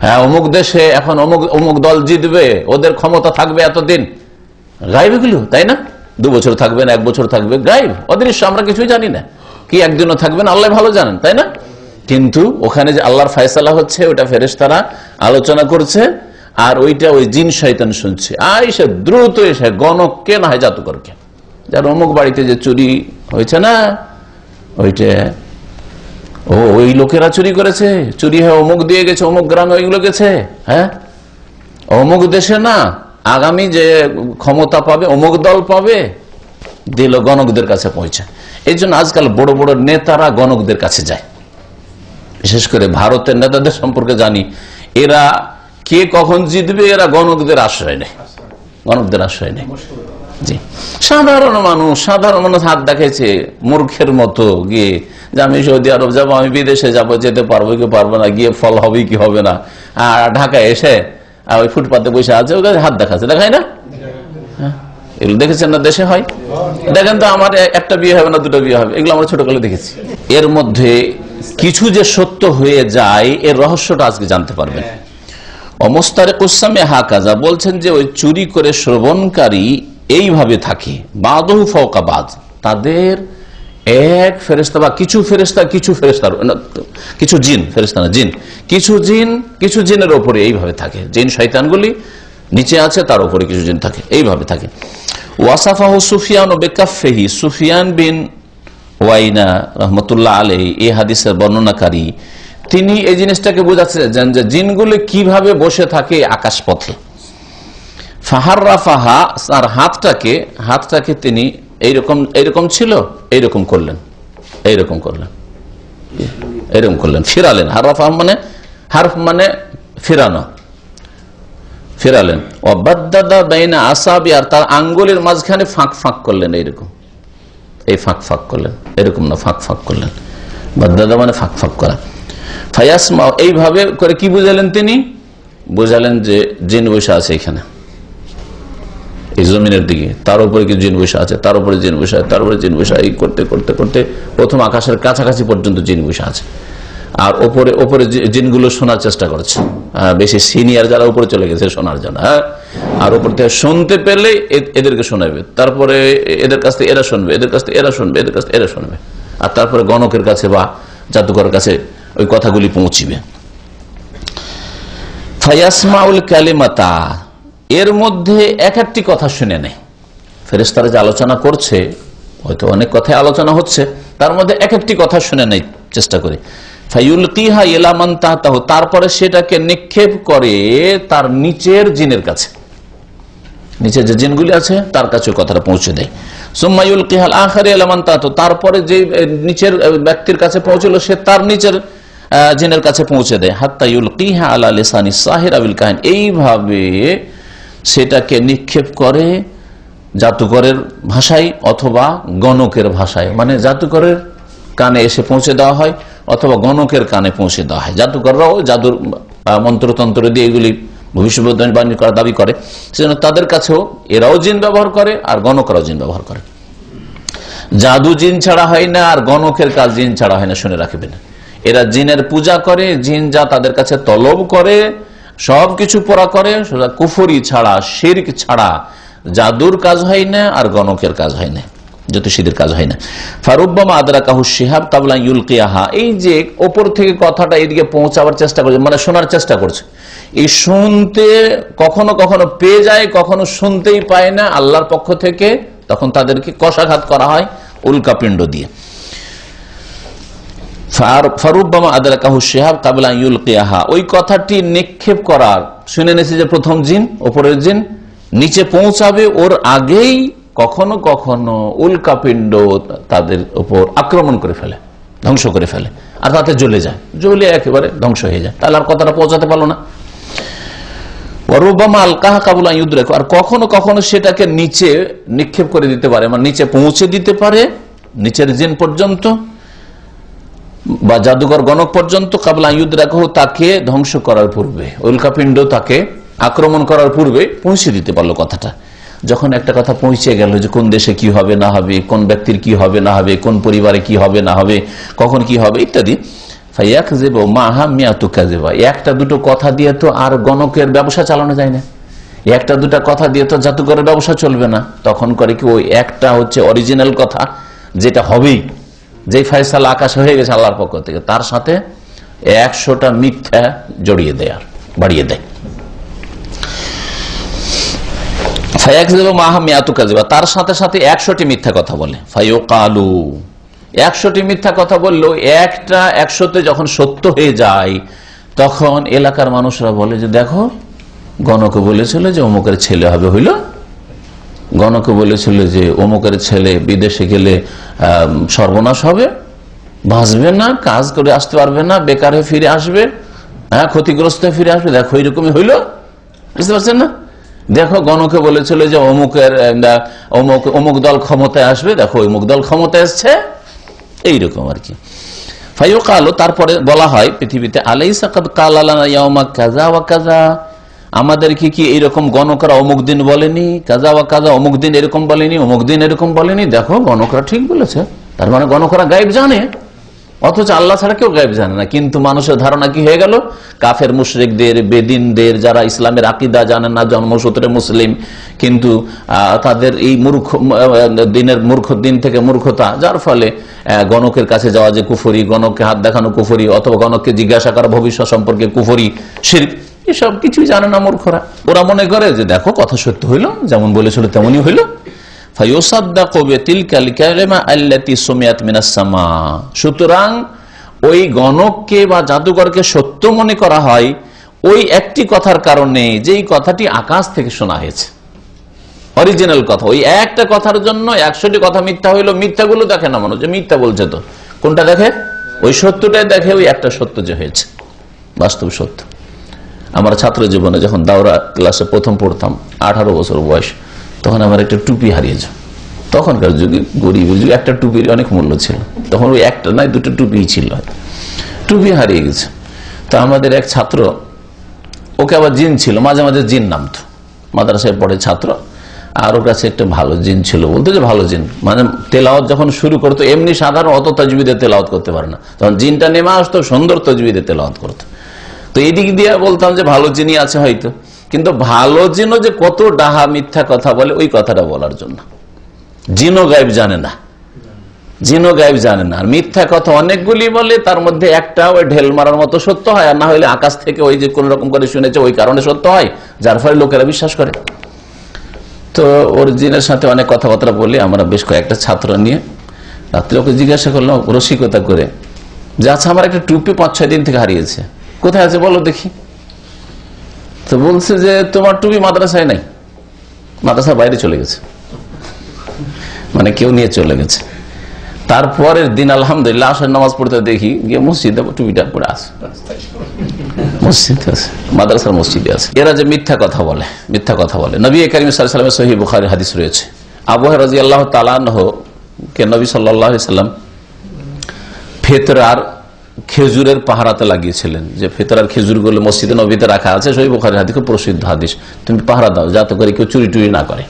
হ্যাঁ, অমুক দেশে এখন অমুক দল জিতবে, ওদের ক্ষমতা থাকবে এতদিন, গায়েব এগুলো, তাই না? 2 বছর থাকবে না, 1 বছর থাকবে, গায়েব, অদৃশ্য, আমরা কিছুই জানি না, কি একদিনও থাকবেন আল্লাহ ভালো জানেন, তাই না? কিন্তু ওখানে যে আল্লাহর ফয়সালা হচ্ছে, ওটা ফেরেশতারা আলোচনা করছে, আর ওইটা ওই জিন শয়তান শুনছে। আইসে দ্রুত এসে গণককে না হয় জাদুকরকে, যার অমুক বাড়িতে যে চুরি হয়েছে না, ওইটা ওই লোকেরা চুরি করেছে, চুরি হয়ে অমুক দিয়ে গেছে, অমুক গ্রামে ওইগুলো গেছে, হ্যাঁ, অমুক দেশে না আগামী যে ক্ষমতা পাবে অমুক দল পাবে, দিল গণকদের কাছে পৌঁছে। এই জন্য আজকাল বড় বড় নেতারা গণকদের কাছে যায়। বিশেষ করে ভারতের নেতাদের সম্পর্কে জানি, এরা কে কখন জিতবে, এরা গণকদের আশ্রয় নেয়, গণকদের আশ্রয় নেয়। জি, সাধারণ মানুষ হাত দেখাইছে মূর্খের মতো গিয়ে, যে আমি সৌদি আরব যাবো, আমি বিদেশে যাবো, যেতে পারবো কি পারবো না, গিয়ে ফল হবে কি হবে না, আর ঢাকায় এসে ওই ফুটপাতে বসে আছে, ওই হাত দেখাচ্ছে, দেখায় না? এগুলো দেখেছেন না, দেশে হয়, দেখেন তো, আমার একটা বিয়ে হবে না, 2টা বিয়ে হবে, এগুলো আমরা ছোটকালে দেখেছি। এর মধ্যে কিছু যে সত্য হয়ে যায়, এর রহস্যটা আজকে জানতে পারবেন। অমস্তারিকুস সামে হাকাযা বলছেন যে ওই চুরি করে শ্রবণকারী এইভাবে থাকে, বাদহু ফাওকা বাদ, তাদের এক ফেরেশতা বা কিছু ফেরেশতার কিছু জিন, ফেরেশতা না জিন, কিছু জিনের ওপরে এইভাবে থাকে। জিন শয়তানগুলি নিচে আছে, তার উপরে কিছু জিন থাকে, এইভাবে থাকে। ওয়াসাফাহু সুফিয়ান ও বেকাফেহি, সুফিয়ান বিন ওয়াইনা রহমতুল্লাহ আলাইহি এই হাদিসের বর্ণনাকারী, তিনি এই জিনিসটাকে বোঝাচ্ছেন যে জিনগুলি কিভাবে বসে থাকে আকাশপথে। ফাহাররাফাহা, তার হাতটাকে তিনি এইরকম ছিল, এইরকম করলেন, ফিরালেন। হারফ মানে ফিরালেন। ওয়াবাদ্দাদা বাইনা আসাবি, আর তার আঙ্গুলের মাঝখানে ফাঁক করলেন, ফাঁক করলেন, এরকম না, ফাঁক করলেন। বাদ্দাদা মানে ফাঁক করা। ফায়াসমা, এইভাবে করে কি বুঝালেন তিনি? বুঝালেন যে জিন বসে আছে এখানে, এই জমিনের দিকে, তার উপরে কি জিন বসে আছে, তার উপরে জিন বসে আছে, তার উপরে জিন বসে, এই করতে করতে করতে প্রথম আকাশের কাছাকাছি পর্যন্ত জিন বসে আছে। আর ওপরে জিনগুলো শোনার চেষ্টা করছে, বেশি সিনিয়র যারা উপরে চলে গেছে শোনার জন্য, আর উপর থেকে শুনতে পেলে এদেরকে শোনাবে, তারপরে এদের কাছ থেকে এরা শুনবে, এদের কাছ থেকে এরা শুনবে, এদের কাছ থেকে এরা শুনবে, আর তারপরে গণকের কাছে বা জাদুকরের কাছে ওই কথাগুলি পৌঁছিবে। ফায়াসমাউল কালিমাতা, এর মধ্যে এক একটি কথা শুনে নেয়। ফেরেশতারা যে আলোচনা করছে, হয়তো অনেক কথাই আলোচনা হচ্ছে, তার মধ্যে এক একটি কথা শুনে নেয় চেষ্টা করে। ফায়ুলকিহা ইলা মান তাহতাহু, তারপরে সেটাকে নিক্ষেপ করে তার নিচের জিনের কাছে, নিচের যে জিনগুলি আছে তার কাছে কথাটা পৌঁছে দেয়। সুম্মা ইউলকিহাল আখারি ইলা মান তাহতাহু, তারপরে যে নিচের ব্যক্তির কাছে পৌঁছলো সে তার নিচের জিনের কাছে পৌঁছে দেয়। হাত্তা ইউলকিহা আলা লিসানি সাহির আবিল কাহিন, এইভাবে সেটাকে নিক্ষেপ করে জাদুকরের ভাষায় অথবা গণকের ভাষায়, মানে জাদুকরের কানে এসে পৌঁছে দেওয়া হয় অথবা গণকের কানে পৌঁছে দেওয়া হয়। জাদুকররাও জাদুর মন্ত্রতন্ত্র দিয়ে এগুলি ভবিষ্যৎবাণী করার দাবি করে, সেজন্য তাদের কাছেও এরাও জিন ব্যবহার করে আর গণকরাও জিন ব্যবহার করে। জাদু জিন ছাড়া হয় না, আর গণকের কাজ জিন ছাড়া হয় না, শুনে রাখবেন। এরা জিনের পূজা করে, জিন যা তাদের কাছে তলব করে সবকিছু পুরা করে, কুফরি ছাড়া, শিরক ছাড়া জাদুর কাজ হয় না আর গণকের কাজ হয় না, জ্যোতিষীদের কাজ হয় না। ফারুব্বামা আদরাকাহু শিহাব কাবলা ইউলকিয়াহা, এই যে ওপর থেকে কথাটা এদিকে পৌঁছাবার চেষ্টা করছে, মানে শোনার চেষ্টা করছে, এই শুনতে কখনো কখনো পেয়ে যায়, কখনো শুনতেই পায় না আল্লাহর পক্ষ থেকে, তখন তাদেরকে কষাঘাত করা হয় উল্কাপিণ্ড দিয়ে। ফারুব্বামা আদরাকাহু শিহাব কাবলা ইউলকিয়াহা, ওই কথাটি নিক্ষেপ করার, শুনে নিয়েছে যে প্রথম জিন, ওপরের জিন নিচে পৌঁছাবে, ওর আগেই কখনো কখনো উল্কাপিণ্ড তাদের উপর আক্রমণ করে ফেলে, ধ্বংস করে ফেলে, আর তাতে জ্বলে যায়, জ্বলে একেবারে ধ্বংস হয়ে যায়, তাহলে আর কথাটা পৌঁছাতে পারলো না। রুবামা আলকাহা কাবুলা ইউদরাক, আর কখনো কখনো সেটাকে নিচে নিক্ষেপ করে দিতে পারে, মানে নিচে পৌঁছে দিতে পারে, নিচের জিন পর্যন্ত বা জাদুঘর গণক পর্যন্ত, কাবলা ইউদরাক, তাকে ধ্বংস করার পূর্বে, উল্কাপিণ্ড তাকে আক্রমণ করার পূর্বে পৌঁছে দিতে পারলো কথাটা। যখন একটা কথা পৌঁছে গেল যে কোন দেশে কি হবে না হবে, কোন ব্যক্তির কি হবে না হবে, কোন পরিবারে কি হবে না হবে, কখন কি হবে ইত্যাদি, একটা দুটো কথা দিয়ে তো আর গণকের ব্যবসা চালানো যায় না, একটা দুটা কথা দিয়ে তো জাদুঘরের ব্যবসা চলবে না। তখন করে কি, ওই একটা হচ্ছে অরিজিনাল কথা, যেটা হবেই, যে ফয়সালা আকাশে হয়ে গেছে আল্লাহর পক্ষ থেকে, তার সাথে 100টা মিথ্যা জড়িয়ে দেয় আর বাড়িয়ে দেয়। তার সাথে সাথে 100টি মিথ্যা কথা বলে। ফায়ুকালু, 100টি মিথ্যা কথা বললো, একটা 100তে যখন সত্য হয়ে যায়, তখন এলাকার মানুষরা বলে যে দেখো, গণকে বলেছিল যে অমুকের ছেলে হবে, হইল, গণকে বলেছিল যে অমুকের ছেলে বিদেশে গেলে সর্বনাশ হবে, বাঁচবে না, কাজ করে আসতে পারবে না, বেকার হয়ে ফিরে আসবে, হ্যাঁ, ক্ষতিগ্রস্ত হয়ে ফিরে আসবে, দেখো এরকমই হইল, বুঝতে পারছেন না? দেখো, গণকে বলেছিল যে অমুক দল ক্ষমতায় আসবে, দেখো অমুক দল ক্ষমতায় আসছে, এইরকম আর কি। ফায়ুকালু, তারপরে বলা হয় পৃথিবীতে, আলাইসা কাদ কালা লানা ইয়াউমা কাযা ওয়া কাযা, আমাদেরকে কি এইরকম গণকরা অমুক দিন বলেনি, কাযা ওয়া কাযা, অমুক দিন এরকম বলেনি, অমুক দিন এরকম বলেনি, দেখো গণকরা ঠিক বলেছে। তার মানে গণকরা গায়েব জানে, অথচ আল্লাহ ছাড়া কেউ গায়েব জানে না। কিন্তু মানুষের ধারণা কি হয়ে গেল, কাফের মুশরিকদের, বেদিনদের, যারা ইসলামের আকীদা জানে না, জন্মসূত্রে মুসলিম কিন্তু তাদের এই দিন থেকে মূর্খতা, যার ফলে গণকের কাছে যাওয়া যে কুফরি, গণককে হাত দেখানো কুফরি, অথবা গণককে জিজ্ঞাসা করা ভবিষ্যৎ সম্পর্কে কুফরি, শিরক, এসব কিছুই জানে না মূর্খরা। ওরা মনে করে যে দেখো কথা সত্য হইল, যেমন বলেছিল তেমনই হইল। সুতরাং ওই গণককে বা জাদুঘরকে সত্য মনে করা হয় ওই একটি কথার কারণে, যেই কথাটি আকাশ থেকে শোনা হয়েছে, অরিজিনাল কথা। ওই একটা কথার জন্য 100টি কথা মিথ্যা হইলো। মিথ্যাগুলো দেখে না মানুষ, যে মিথ্যা বলছে, তো কোনটা দেখে? ওই সত্যটাই দেখে, ওই একটা সত্য যে হয়েছে বাস্তব সত্য। আমার ছাত্র জীবনে যখন দাওরা ক্লাসে প্রথম পড়তাম, 18 বছর বয়স, তখন আমার একটা টুপি হারিয়ে যায়। তখনকার যুগে, গরিবের যুগে একটা টুপির অনেক মূল্য ছিল। তখন ওই একটা নয়, 2টো টুপি ছিল, টুপি হারিয়ে গেছে। তো আমাদের এক ছাত্র, ওকে আবার জিন ছিল, মাঝে মাঝে জিন নামতো, মাদ্রাসায় পড়ে ছাত্র, আর ওর কাছে একটা ভালো জিন ছিল, বলতো যে ভালো জিন, মানে তেলাওয়াত যখন শুরু করতো, এমনি সাধারণ অত তাজবিদে তেলাওয়াত করতে পারে না, তখন জিনটা নেমে আসতো, সুন্দর তাজবিদে তেলাওয়াত করতো। তো এই দিক দিয়ে বলতাম যে ভালো জিনই আছে হয়তো, কিন্তু ভালো জিনও যে কত ডাহা মিথ্যা কথা বলে, ওই কথাটা বলার জন্য। জিনও গায়েব জানে না, জিনও গায়েব জানে না, আর মিথ্যা কথা অনেকগুলি বলে, তার মধ্যে একটা ওই ঢেল মারার মতো সত্য হয়, আর না হলে আকাশ থেকে ওই যে কোন রকম করে শুনেছে ওই কারণে সত্য হয়, যার ফলে লোকেরা বিশ্বাস করে। তো ওর জিনের সাথে অনেক কথাবার্তা বলি আমরা, বেশ কয়েকটা ছাত্র নিয়ে। রাত্রে ওকে জিজ্ঞাসা করলাম রসিকতা করে যে আচ্ছা, আমার একটা টুপি 5-6 দিন থেকে হারিয়েছে, কোথায় আছে বলো দেখি। তো বলছে যে তোমার টুপি মাদ্রাসায় নাই, মাদ্রাসার বাইরে চলে গেছে, মানে কেউ নিয়ে চলে গেছে। তারপরের দিন আলহামদুলিল্লাহ আসর নামাজ পড়তে দেখি গিয়ে মসজিদে টুপিটা পড়ে আছে, মসজিদে আছে, মাদ্রাসার মসজিদে আছে। এরা যে মিথ্যা কথা বলে, মিথ্যা কথা বলে। নবী করিম সাল্লাল্লাহু আলাইহি ওয়াসাল্লামের সহিহ বুখারী হাদিস রয়েছে, আবু হুরায়রা রাদিয়াল্লাহু তাআলা আনহু কে নবী সাল্লাল্লাহু আলাইহি ওয়াসাল্লাম ফিতরার খেজুরের পাহারাতে লাগিয়েছিলেন, যে ফিতরার খেজুরগুলো মসজিদে নবীতে রাখা আছে, সহিহ বুখারীর হাদিস, খুব প্রসিদ্ধ হাদিস, তুমি পাহারা দাও যাতে করে কেউ চুরি টুরি না করে।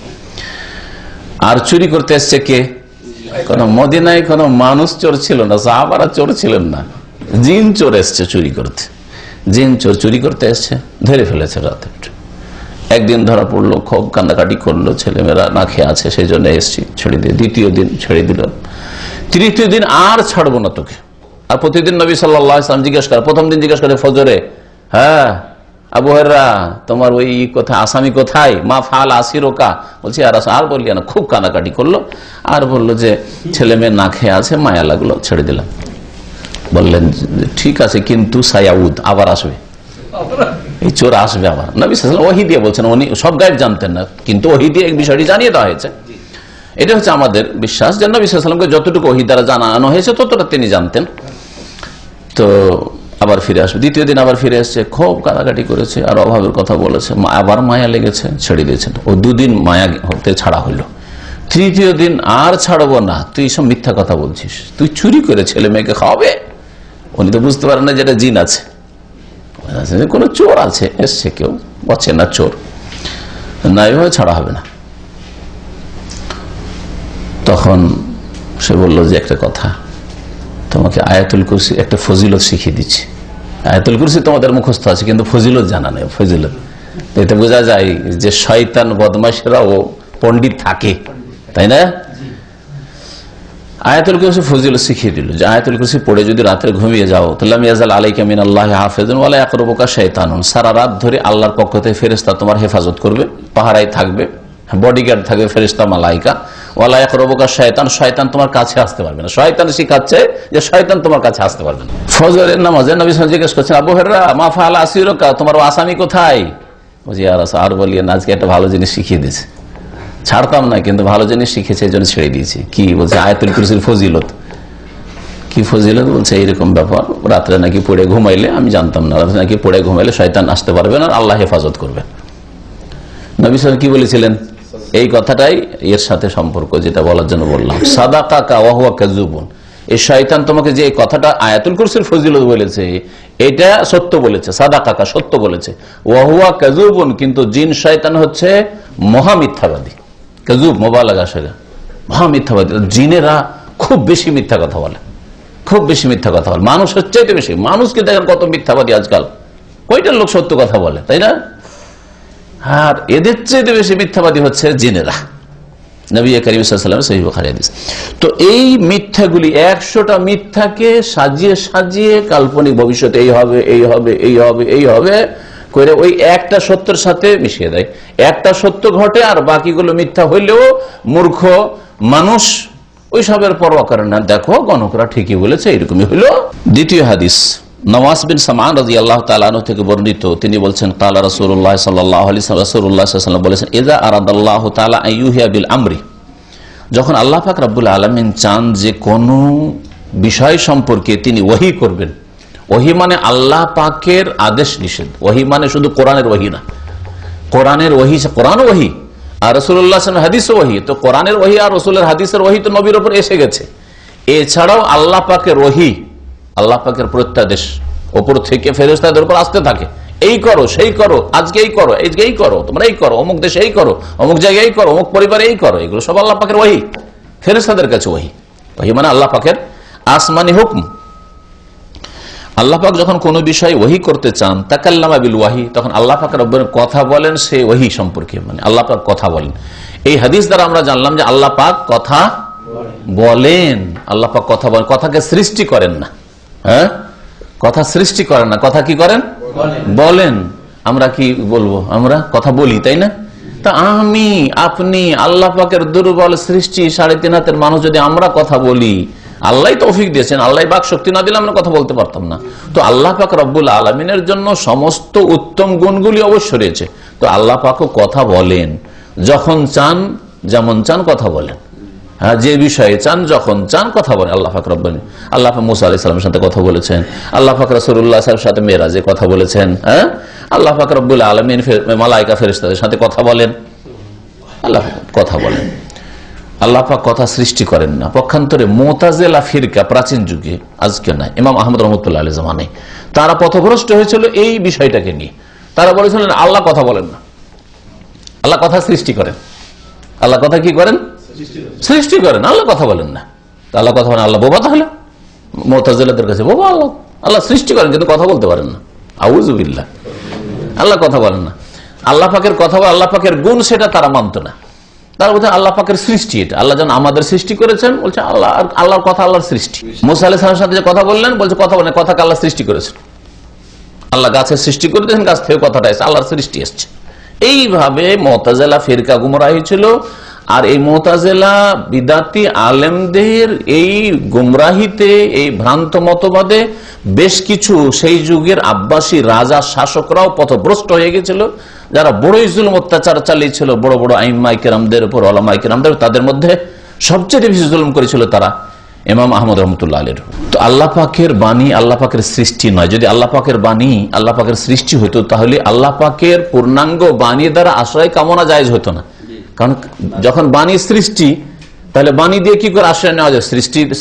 আর চুরি করতে এসছে কে? কোন মদিনায় কোন মানুষ চোর ছিল না, সাহাবারা চোর ছিলেন না, জিন চোর এসছে চুরি করতে। জিন চোর চুরি করতে এসছে, ধরে ফেলেছে রাতে। একদিন ধরা পড়লো, খুব কান্নাকাটি করলো, ছেলেমেয়েরা না খেয়ে আছে, সেই জন্য এসছি, ছেড়ে দিয়ে। দ্বিতীয় দিন ছেড়ে দিল, তৃতীয় দিন আর ছাড়বো না তোকে। আর প্রতিদিন নবী সাল্লাল্লাহু আলাইহি ওয়াসাল্লাম জিজ্ঞেস করে, প্রথম দিন জিজ্ঞেস করে ফজরে, হ্যাঁ আবু হুরায়রা তোমার ওই কথা আসামি কোথায়, মা ফাল আসিরোকা, বলছি আর বললি না, খুব কানাকাটি করলো, আর বললো যে ছেলে মেয়ে না খেয়ে আছে, মায়া লাগলো, ছেড়ে দিলাম। বললেন ঠিক আছে, কিন্তু সায়াউদ, আবার আসবে, এই চোর আসবে আবার। নবী সাল্লাল্লাহু আলাইহি ওয়াসাল্লাম ওহী দিয়ে বলছেন, উনি সব গায়েব জানতেন না, কিন্তু ওহী দিয়ে এই বিষয়টি জানিয়ে দেওয়া হয়েছে। এটা হচ্ছে আমাদের বিশ্বাস যে নবী সাল্লাল্লাহু আলাইহি ওয়াসাল্লামকে যতটুকু ওহী দ্বারা জানানো হয়েছে ততটা তিনি জানতেন। তো আবার ফিরে আসবে, দ্বিতীয় দিন আবার ফিরে এসছে, খুব কাটাকাটি করেছে, আর অভাবের কথা বলেছে, আবার মায়া লেগেছে, ছেড়ে দিয়েছেন। ও 2 দিন মায়া হতে ছাড়া হইলো। তৃতীয় দিন আর ছাড়বো না, তুই সব মিথ্যা কথা বলছিস, তুই চুরি করে ছেলে মেয়েকে খাওয়াবে। উনি তো বুঝতে পারেন না যেটা জিন আছে, কোনো চোর আছে এসছে, কেউ অচেনা চোর, না এভাবে ছাড়া হবে না। তখন সে বলল যে একটা কথা, তোমাকে আয়াতুল কুরসি একটা ফজিলত শিখিয়ে দিচ্ছি। আয়াতুল কুরসি তোমাদের মুখস্থ আছে, কিন্তু ফজিলত জানা নেই। ফজিলত এতে বোঝা যায় যে শয়তান বদমাশরাও পণ্ডিত থাকে, তাই না? আয়াতুল কুরসি ফজিলত শিখিয়ে দিল যে আয়াতুল কুরসি পড়ে যদি রাতে ঘুমিয়ে যাও, তাহলে ইয়াজাল আলাইকা মিনাল্লাহি হাফিজুন ওয়ালা ইয়াকরুবুকা শাইতানুন, সারা রাত ধরে আল্লাহর পক্ষ থেকে ফেরেশতা তোমার হেফাজত করবে, পাহারায় থাকবে, বডিগার্ড থাকবে ফেরেশতা মালাইকা। ওয়ালা ইয়াকরুবুকা শাইতান, শয়তান তোমার কাছে আসতে পারবে না। শয়তান শিখাচ্ছে যে শয়তান তোমার কাছে আসতে পারবে না। ফজরের নামাজে নবী সাল্লাল্লাহু আলাইহি ওয়াসাল্লাম জিজ্ঞেস করছেন, আবু হুরায়রা মা ফাআলা আসিরুকা, তোমার আসামি কোথায়? বুঝি আর বলিয়েন, আজকে একটা ভালো জিনিস শিখিয়ে দিয়েছে, ছাড়তাম না কিন্তু ভালো জিনিস শিখেছে, এই জন্য ছেড়ে দিয়েছি। কি বলছে? আয়াতুল কুরসির ফজিলত। কি ফজিলত? বলছে এইরকম ব্যাপার, রাত্রে নাকি পড়ে ঘুমাইলে, আমি জানতাম না, রাত্রে নাকি পড়ে ঘুমাইলে শয়তান আসতে পারবে না, আল্লাহ হেফাজত করবে। নবী সাল্লাল্লাহু আলাইহি ওয়াসাল্লাম কি বলেছিলেন? এই কথাটাই এর সাথে সম্পর্ক, যেটা বলার জন্য বললাম, সাদাকাকা ওয়া হুয়া কাযুবুন, এই শয়তান তোমাকে যে এই কথাটা আয়াতুল কুরসির ফজিলত বলেছে, এটা সত্য বলেছে, সাদাকাকা সত্য বলেছে, ওয়া হুয়া কাযুবুন, কিন্তু জিন শয়তান হচ্ছে মহা মিথ্যাবাদী। কাযুব মোবালাগা, সেটা মহা মিথ্যাবাদী। জিনেরা খুব বেশি মিথ্যা কথা বলে, খুব বেশি মিথ্যা কথা বলে, মানুষের চাইতে বেশি। মানুষকে দেখেন কত মিথ্যাবাদী আজকাল, কয়টা লোক সত্য কথা বলে, তাই না? আর এদের চাইতে বেশি মিথ্যাবাদী হচ্ছে জিনেরা। নবী করিম সাল্লাল্লাহু আলাইহি ওয়াসাল্লাম সহিহ বুখারী হাদিস। তো এই মিথ্যাগুলি 100টা মিথ্যাকে সাজিয়ে সাজিয়ে কাল্পনিক ভবিষ্যতে এই হবে এই হবে এই হবে এই হবে করে ওই একটা সত্যের সাথে মিশিয়ে দেয়। একটা সত্য ঘটে আর বাকিগুলো মিথ্যা হইলেও মূর্খ মানুষ ওইসবের পরোয়া করে না, দেখো গণকরা ঠিকই বলেছে, এরকমই হইল। দ্বিতীয় হাদিস নওয়াস বিন সামআন রাদিয়াল্লাহু তাআলা আনহু থেকে বর্ণিত, তিনি বলছেন ক্বালা রাসূলুল্লাহ সাল্লাল্লাহু আলাইহি ওয়াসাল্লাম, রাসূলুল্লাহ সাল্লাল্লাহু আলাইহি ওয়াসাল্লাম বলেছেন, ইযা আরাদাল্লাহু তাআলা আইয়ুহিয়া বিল আমরি, যখন আল্লাহ পাক রব্বুল আলামিন চান যে কোন বিষয় সম্পর্কে তিনি ওহী করবেন। ওহী মানে আল্লাহ পাকের আদেশ নিষেধ, ওহী মানে শুধু কোরআনের ওহী না, কোরআনের ওহী, কোরআন ওহী আর রাসূলুল্লাহ সাল্লাল্লাহু আলাইহি ওয়াসাল্লাম হাদিস ওহী। তো কোরআনের ওহী আর রাসূলের হাদিসের ওহী তো নবীর উপর এসে গেছে। এছাড়াও আল্লাহ পাকের ওহী, আল্লাহ পাকের প্রত্যাদেশ উপর থেকে ফেরেশতাদের উপর আসতে থাকে, এই করো সেই করো, আজকে এই করো, আজকে এই করো, তোমরা এই করো, অমুক দেশে এই করো, অমুক জায়গায় এই করো, অমুক পরিবারে এই করো, এগুলো সব আল্লাহ পাকের ওহী, ফেরেশতাদের কাছে ওহী। ওহী মানে আল্লাহ পাকের আসমানি হুকুম। আল্লাহ পাক যখন কোনো বিষয় ওহী করতে চান, তাকাল্লামা বিল ওয়াহি, তখন আল্লাহ পাক রব্বুল কথা বলেন সেই ওহী সম্পর্কে, মানে আল্লাহ পাক কথা বলেন। এই হাদিস দ্বারা আমরা জানলাম যে আল্লাহ পাক কথা বলেন, আল্লাহ পাক কথা বলেন, কথাকে সৃষ্টি করেন না। হ্যাঁ, কথা সৃষ্টি করেন না, কথা কি করেন? বলেন। আমরা কি বলবো? আমরা কথা বলি, তাই না? তা আমি আপনি আল্লাহ পাকের দুর্বল সৃষ্টি, 3.5 হাতের মানুষ, যদি আমরা কথা বলি, আল্লাহ তৌফিক দিয়েছেন, আল্লাহ বাক শক্তি না দিলে আমরা কথা বলতে পারতাম না। তো আল্লাহ পাক রব্বুল আলামিনের জন্য সমস্ত উত্তম গুণগুলি অবশ্য রয়েছে। তো আল্লাহ পাকও কথা বলেন, যখন চান, যেমন চান কথা বলেন। হ্যাঁ, যে বিষয়ে চান, যখন চান কথা বলেন আল্লাহ পাক রব্বুল। আল্লাহ পাক মুসা আলাইহিস সালামের সাথে কথা বলেছেন, আল্লাহ পাক রাসূলুল্লাহ সাল্লাল্লাহু আলাইহি ওয়াসাল্লামের সাথে মেরাজে কথা বলেছেন। হ্যাঁ, আল্লাহ পাক রব্বুল আলামিন মালায়েকা ফেরেশতাদের সাথে কথা বলেন, আল্লাহ কথা বলেন। আল্লাহ পাক কথা সৃষ্টি করেন না। পক্ষান্তরে মুতাজিলা ফিরকা প্রাচীন যুগে, আজকে নয়, ইমাম আহমদ রাহমাতুল্লাহ আলাইহি জামানায় তারা পথভ্রষ্ট হয়েছিল এই বিষয়টাকে নিয়ে। তারা বলেছিলেন আল্লাহ কথা বলেন না, আল্লাহ কথা সৃষ্টি করেন। আল্লাহ কথা কি করেন? সৃষ্টি করেন, আল্লাহ কথা বলেন না। আল্লাহ কথা বলেন, আল্লাহ বোবা? তাহলে মুতাজিলাদের কাছে বোবা আল্লাহ, আল্লাহ সৃষ্টি করেন কিন্তু কথা বলতে পারেন না। আউযু বিল্লাহ, আল্লাহ কথা বলেন না। আল্লাহ পাকের কথা বলে, আল্লাহ পাকের গুণ, সেটা তারা মানত না। তারা বলছে আল্লাহ পাকের সৃষ্টি, এটা আল্লাহ যেন আমাদের সৃষ্টি করেছেন, বলছে আল্লাহ, আল্লাহর কথা আল্লাহর সৃষ্টি। মুসা আলাইহিস সালামের সাথে যে কথা বললেন, বলছে কথা বলেন, কথাকে আল্লাহ সৃষ্টি করেছেন। আল্লাহ গাছের সৃষ্টি করে দিয়েছেন, গাছ থেকে কথাটা এসেছে, আল্লাহর সৃষ্টি এসছে। এইভাবে মুতাজিলা ফিরকা গুমরাহী ছিল। আর এই মুতাজিলা বিদাতি আলেমদের এই গুমরাহিতে, এই ভ্রান্ত মতবাদে বেশ কিছু সেই যুগের আব্বাসী রাজা শাসকরাও পথভ্রষ্ট হয়ে গেছিল, যারা বড়ই জুলুম অত্যাচার চালিয়েছিল বড় বড় আইম্মায়ে কেরামদের উপর, উলামায়ে কেরামদের। তাদের মধ্যে সবচেয়ে বেশি জুলুম করেছিল তারা ইমাম আহমদ রহমতুল্লাহ আলাইহি। তো আল্লাহ পাকের বাণী আল্লাহ পাকের সৃষ্টি নয়। যদি আল্লাহ পাকের বাণী আল্লাহ পাকের সৃষ্টি হইতো, তাহলে আল্লাহ পাকের পূর্ণাঙ্গ বাণী দ্বারা আশ্রয় কামনা জায়েজ হতো না। কারণ যখন বাণী সৃষ্টি, তাহলে বাণী দিয়ে কি করে আশ্রয় নেওয়া যায়?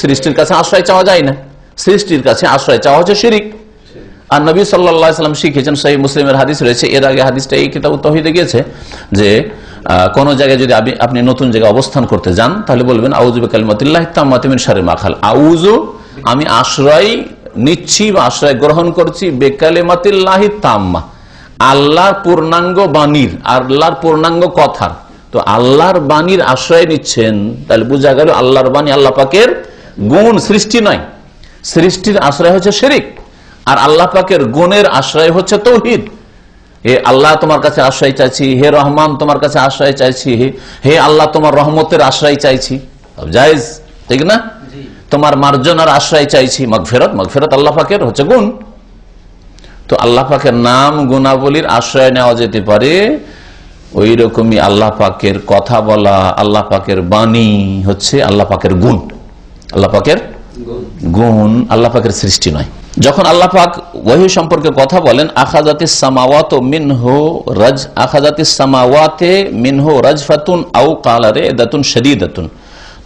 সৃষ্টির কাছে আশ্রয় চাওয়া যায় না। সৃষ্টির কাছে আশ্রয় চাওয়া হচ্ছে শিরিক। আর নবী সাল্লাল্লাহু আলাইহি ওয়াসাল্লাম শিখিয়েছেন, সহিহ মুসলিমের হাদিস রয়েছে, এর আগে হাদিসটা এই কিতাব তাওহীদে গিয়েছে, যে কোন জায়গায় যদি আপনি নতুন জায়গায় অবস্থান করতে যান, তাহলে বলবেন আউযু বিকালিমাতিল্লাহি তাম্মাতি মিন শাররি মা খালাক। আউযু, আমি আশ্রয় নিচ্ছি বা আশ্রয় গ্রহণ করছি, বিকালিমাতিল্লাহি তাম্মা, আল্লাহর পূর্ণাঙ্গ বাণীর, আল্লাহর পূর্ণাঙ্গ কথার। তো আল্লাহর বাণীর আশ্রয় নিচ্ছেন, তাহলে বোঝা গেল আল্লাহর বাণী আল্লাহ পাকের গুণ, সৃষ্টি নয়। সৃষ্টির আশ্রয় হচ্ছে শিরক, আর আল্লাহ পাকের গুণের আশ্রয় হচ্ছে তাওহীদ। হে আল্লাহ, তোমার কাছে আশ্রয় চাইছি, হে রহমান তোমার কাছে আশ্রয় চাইছি, হে আল্লাহ তোমার রহমতের আশ্রয় চাইছি, জায়েজ, ঠিক না? তোমার মার্জনার আশ্রয় চাইছি, মাগফিরাত, মাগফিরাত আল্লাহ পাকের হচ্ছে গুণ। তো আল্লাহ পাকের নাম গুণাবলীর আশ্রয় নেওয়া যেতে পারে। ওই রকমই আল্লাহ পাকের কথা বলা, আল্লাহ পাকের বাণী হচ্ছে আল্লাহ পাকের গুণ, আল্লাহ পাকের গুণ, আল্লাহ পাকের সৃষ্টি নয়। যখন আল্লাহ পাক ওহী সম্পর্কে কথা বলেন, আখাযাতিস সামাওয়াতু মিনহু আখাযাতিস সামাওয়াতে মিনহু রাজফাতুন আও ক্বালা রাদাতুন শাদীদাতুন,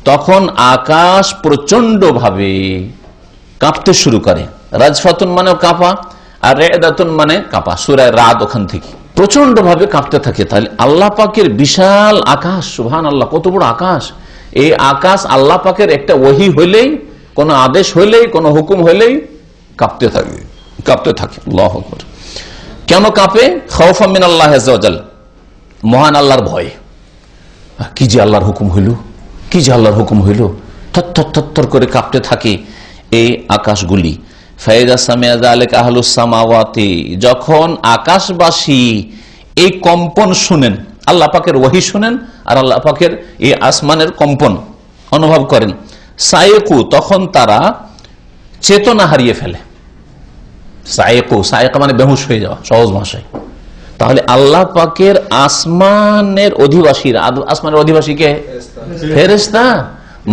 তখন আকাশ প্রচন্ড ভাবে কাঁপতে শুরু করে। রাজফাতুন মানে কাঁপা, আর রাদাতুন মানে কাঁপা, সূরা রাদ ওখান থেকে প্রচন্ড ভাবে কাঁপতে থাকে। তাহলে আল্লাহ পাকের বিশাল আকাশ, সুবহানাল্লাহ, কত বড় আকাশ! এই আকাশ আল্লাহ পাকের একটা ওহী হইলেই কোন আদেশ হইলেই, কোন হুকুম হইলেই কাঁপতে থাকে, কাঁপতে থাকে। আল্লাহু আকবার। কেন কাঁপে? খাউফা মিন আল্লাহ আযজা ওয়া জাল, মহান আল্লাহর ভয়। কি যে আল্লাহর হুকুম হইল, কি যে আল্লাহর হুকুম হইল, থরথর থরথর করে কাঁপতে থাকে এই আকাশগুলি। ফাইদা সামিয়া যালিকা আহলুস সামাওয়াতি, যখন আকাশবাসী এই কম্পন শুনেন, আল্লাহ পাকের ওহী শুনেন আর আল্লাহ পাকের এই আসমানের কম্পন অনুভব করেন, সায়েকু, তখন তারা চেতনা হারিয়ে ফেলে। সায়েকু, সায়েকা মানে বেহুশ হয়ে যাওয়া সহজ ভাষায়। তাহলে আল্লাহ পাকের আসমানের অধিবাসীরা, আসমানের অধিবাসী কে? ফেরেশতা।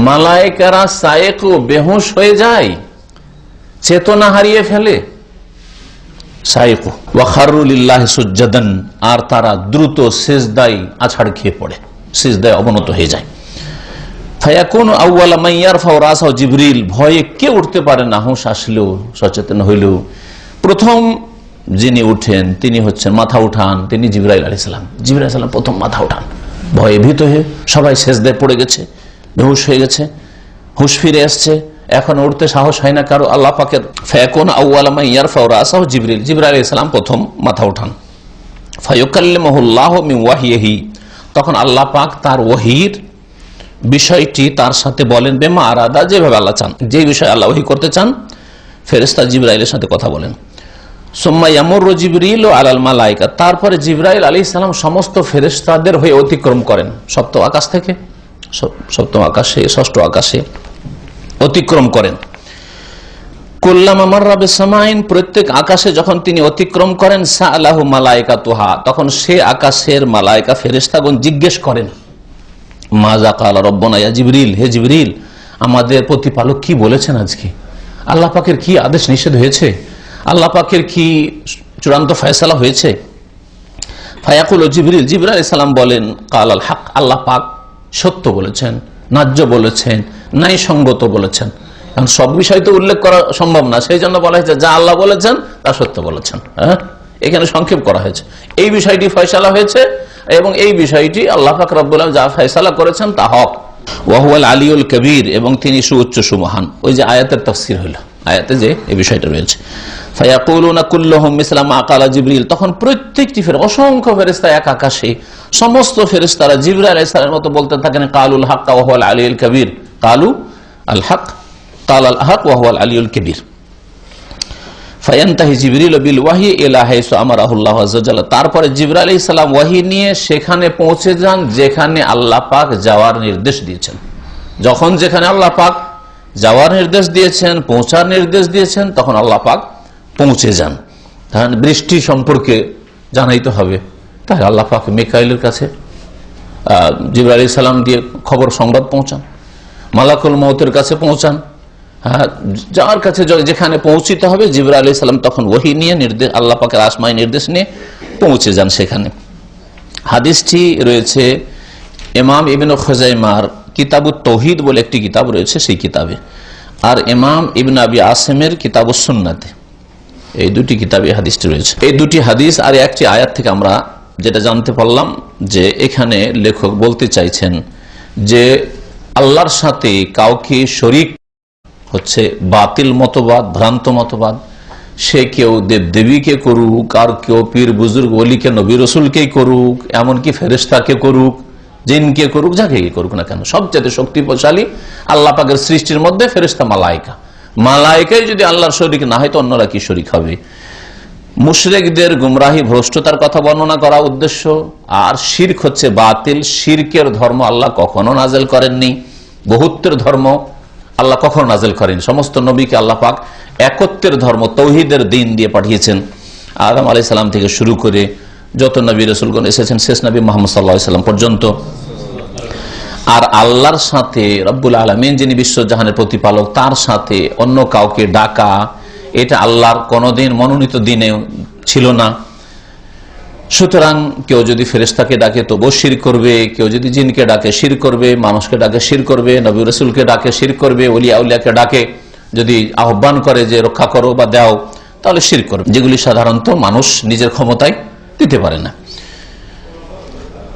মালায়েকারা সায়েকু, বেহুশ হয়ে যায়, চেতনা হারিয়ে ফেলে। সায়েকু ওয়া খাররু লিল্লাহি সুজদান, আর তারা দ্রুত সিজদায় আছাড় খেয়ে পড়ে, সিজদায় অবনত হয়ে যায়। ফায়াকুনু আউওয়ালা মান ইয়ারফাউ রাসাহু জিবরিল, ভয়ে কে উঠতে পারে না, হুঁশ আসলেও, সচেতন হইলেও প্রথম যিনি উঠেন তিনি হচ্ছেন, মাথা উঠান, তিনি জিবরাইল আলাইহিস সালাম। জিবরাইল আলাইহিস সালাম প্রথম মাথা উঠান, ভয়ে ভীত হয়ে সবাই সিজদায় পড়ে গেছে, বেহুশ হয়ে গেছে, হুঁশ ফিরে আসছে, এখন উঠতে সাহস হয় না কারো। আল্লাহ পাকের ফায়াকুনু আউওয়ালা মান ইয়ারফাউ রাসাহু জিবরিল, জিবরাইল আলাইহিস সালাম প্রথম মাথা উঠান। ফায়ুকাল্লিমুহুল্লাহু মিন ওয়াহয়িহি, তখন আল্লাহ পাক তার ওহীর বিষয়টি তার সাথে বলেন, বেমা আরাদা, যেভাবে আল্লাহ চান, যে বিষয় আল্লাহ ওহী করতে চান ফেরেশতা জিবরাইলের সাথে কথা বলেন। সুম্মা ইয়ামুরু জিবরিল আলাল মালায়েকা, তারপরে জিবরাইল আলাইহিস সালাম সমস্ত ফেরেশতাদের হয়ে অতিক্রম করেন সপ্তম আকাশ থেকে সপ্তম আকাশে, ষষ্ঠ আকাশে অতিক্রম করেন। কুল্লামা মাররা বিসামাইন, প্রত্যেক আকাশে যখন তিনি অতিক্রম করেন, সাআলাহু মালায়েকাতুহা, তখন সে আকাশের মালায়েকা ফেরেশতাগণ জিজ্ঞেস করেন, মাজা কালা রব্বনা ইয়া জিবরিল, হে জিবরিল, আমাদের প্রতিপালক কি বলেছেন আজকে, আল্লাহ পাকের কি আদেশ নিষেধ হয়েছে, আল্লাহ পাকের কি চূড়ান্ত ফয়সালা হয়েছে? ফায়াকুলু জিবরিল, জিবরাইল আলাইহিস সালাম বলেন, কালাল হক, আল্লাহ পাক সত্য বলেছেন, ন্যায্য বলেছেন, ন্যায়সঙ্গত বলেছেন। এখন সব বিষয় তো উল্লেখ করা সম্ভব না, সেই জন্য বলা হয়েছে যা আল্লাহ বলেছেন তা সত্য বলেছেন। হ্যাঁ, এখানে সংক্ষেপ করা হয়েছে, এই বিষয়টি ফয়সালা হয়েছে এবং এই বিষয়টি আল্লাহ পাক রব্বুল আলামিন যা ফয়সালা করেছেন তা হক। ওয়া হুয়াল আলিয়ুল কবীর, এবং তিনি সুউচ্চ সুমহান। ওই যে আয়াতের তাফসীর হলো, আয়াতে যে এই বিষয়টা রয়েছে, ফায়াকুলুনা কুল্লুহুম মিসলা মা ক্বালা জিবরিল, তখন প্রত্যেকটি অসংখ্য ফেরেশতা এক আকাশে, সমস্ত ফেরেশতারা জিবরাইল আলাইহিস সালামের মতো বলতে থাকেন, কালুল হক ওয়া হুয়াল আলিয়ুল কবীর, কালু আল হক, কাল আল হক ওয়া হুয়াল আলিয়ুল কবীর। ফায়ানতাহি জিবরিল বিল ওয়াহি ইলা হাইসু আমারাহুল্লাহু আযজা ওয়া জাল্লা, তারপরে জিবরাইল আলাইহিস সালাম ওয়াহি নিয়ে সেখানে পৌঁছে যান যেখানে আল্লাহ পাক যাওয়ার নির্দেশ দিয়েছেন। যখন যেখানে আল্লাহ পাক যাওয়ার নির্দেশ দিয়েছেন, পৌঁছার নির্দেশ দিয়েছেন, তখন আল্লাহ পাক পৌঁছে যান। তাহলে বৃষ্টি সম্পর্কে জানাইতে হবে, তাহলে আল্লাহ পাক মিকাইলের কাছে জিবরাইল আলাইহিস সালাম দিয়ে খবর সংবাদ পৌঁছান, মালাকুল মউতের কাছে পৌঁছান। হ্যাঁ, যার কাছে যেখানে পৌঁছিতে হবে জিবরাইল আলাইহিস সালাম তখন ওহী নিয়ে নির্দেশ, আল্লাহ পাকের আসমাই নির্দেশ নিয়ে পৌঁছে যান সেখানে। হাদিসটি রয়েছে ইমাম ইবনে খুজাইমার কিতাবুত তাওহীদ বলে একটি কিতাব রয়েছে, সেই কিতাবে, আর ইমাম ইবনে আবি আসিমের কিতাবুস সুন্নাতে, এই দুটি কিতাবে হাদিসটি রয়েছে। এই দুটি হাদিস আর একটি আয়াত থেকে আমরা যেটা জানতে পারলাম যে এখানে লেখক বলতে চাইছেন যে আল্লাহর সাথে কাউকে শরীক হচ্ছে বাতিল মতবাদ, ভ্রান্ত মতবাদ। সে কেউ দেবদেবীকে করুক, আর কেউ পীর বুজুর্গ ওলিকে, নবী রসুলকেই করুক, এমনকি ফেরেশতাকে করুক, জিনকে করুক, যাকে করুক না কেন, সবচেয়ে শক্তিশালী আল্লাহ পাকের সৃষ্টির মধ্যে ফেরেশতা, মালায়েকা। মালায়েকাই যদি আল্লাহর শরীক না হয় তো অন্যরা কি শরীক হবে? মুশরিকদের গুমরাহি, ভ্রষ্টতার কথা বর্ণনা করা উদ্দেশ্য। আর শিরক হচ্ছে বাতিল, শিরকের ধর্ম আল্লাহ কখনো নাজেল করেননি, বহুত্বের ধর্ম আল্লাহ কখনো নাজেল করেন। সমস্ত নবীকে আল্লাহ পাক একত্বের ধর্ম, তৌহিদের দিন দিয়ে পাঠিয়েছেন। আদম আলাইহিস সালাম থেকে শুরু করে যত নবী রাসূলগণ এসেছেন শেষ নবী মুহাম্মদ সাল্লাল্লাহু আলাইহি ওয়াসাল্লাম পর্যন্ত। আর আল্লাহর সাথে রব্বুল আলামিন যিনি বিশ্বজাহানের প্রতিপালক, তার সাথে অন্য কাউকে ডাকা, এটা আল্লাহর কোনোদিন মনোনীত দিনে ছিল না। সুতরাং কেউ যদি ফেরেশতাকে ডাকে তবুও শিরক করবে, কেউ যদি জিনকে ডাকে শিরক করবে, মানুষকে ডাকে শিরক করবে, নবী রাসূলকে ডাকে শিরক করবে, ওলিয়া উলিয়াকে ডাকে যদি আহ্বান করে যে রক্ষা করো বা দাও, তাহলে শিরক করবে, যেগুলি সাধারণত মানুষ নিজের ক্ষমতায় দিতে পারে না।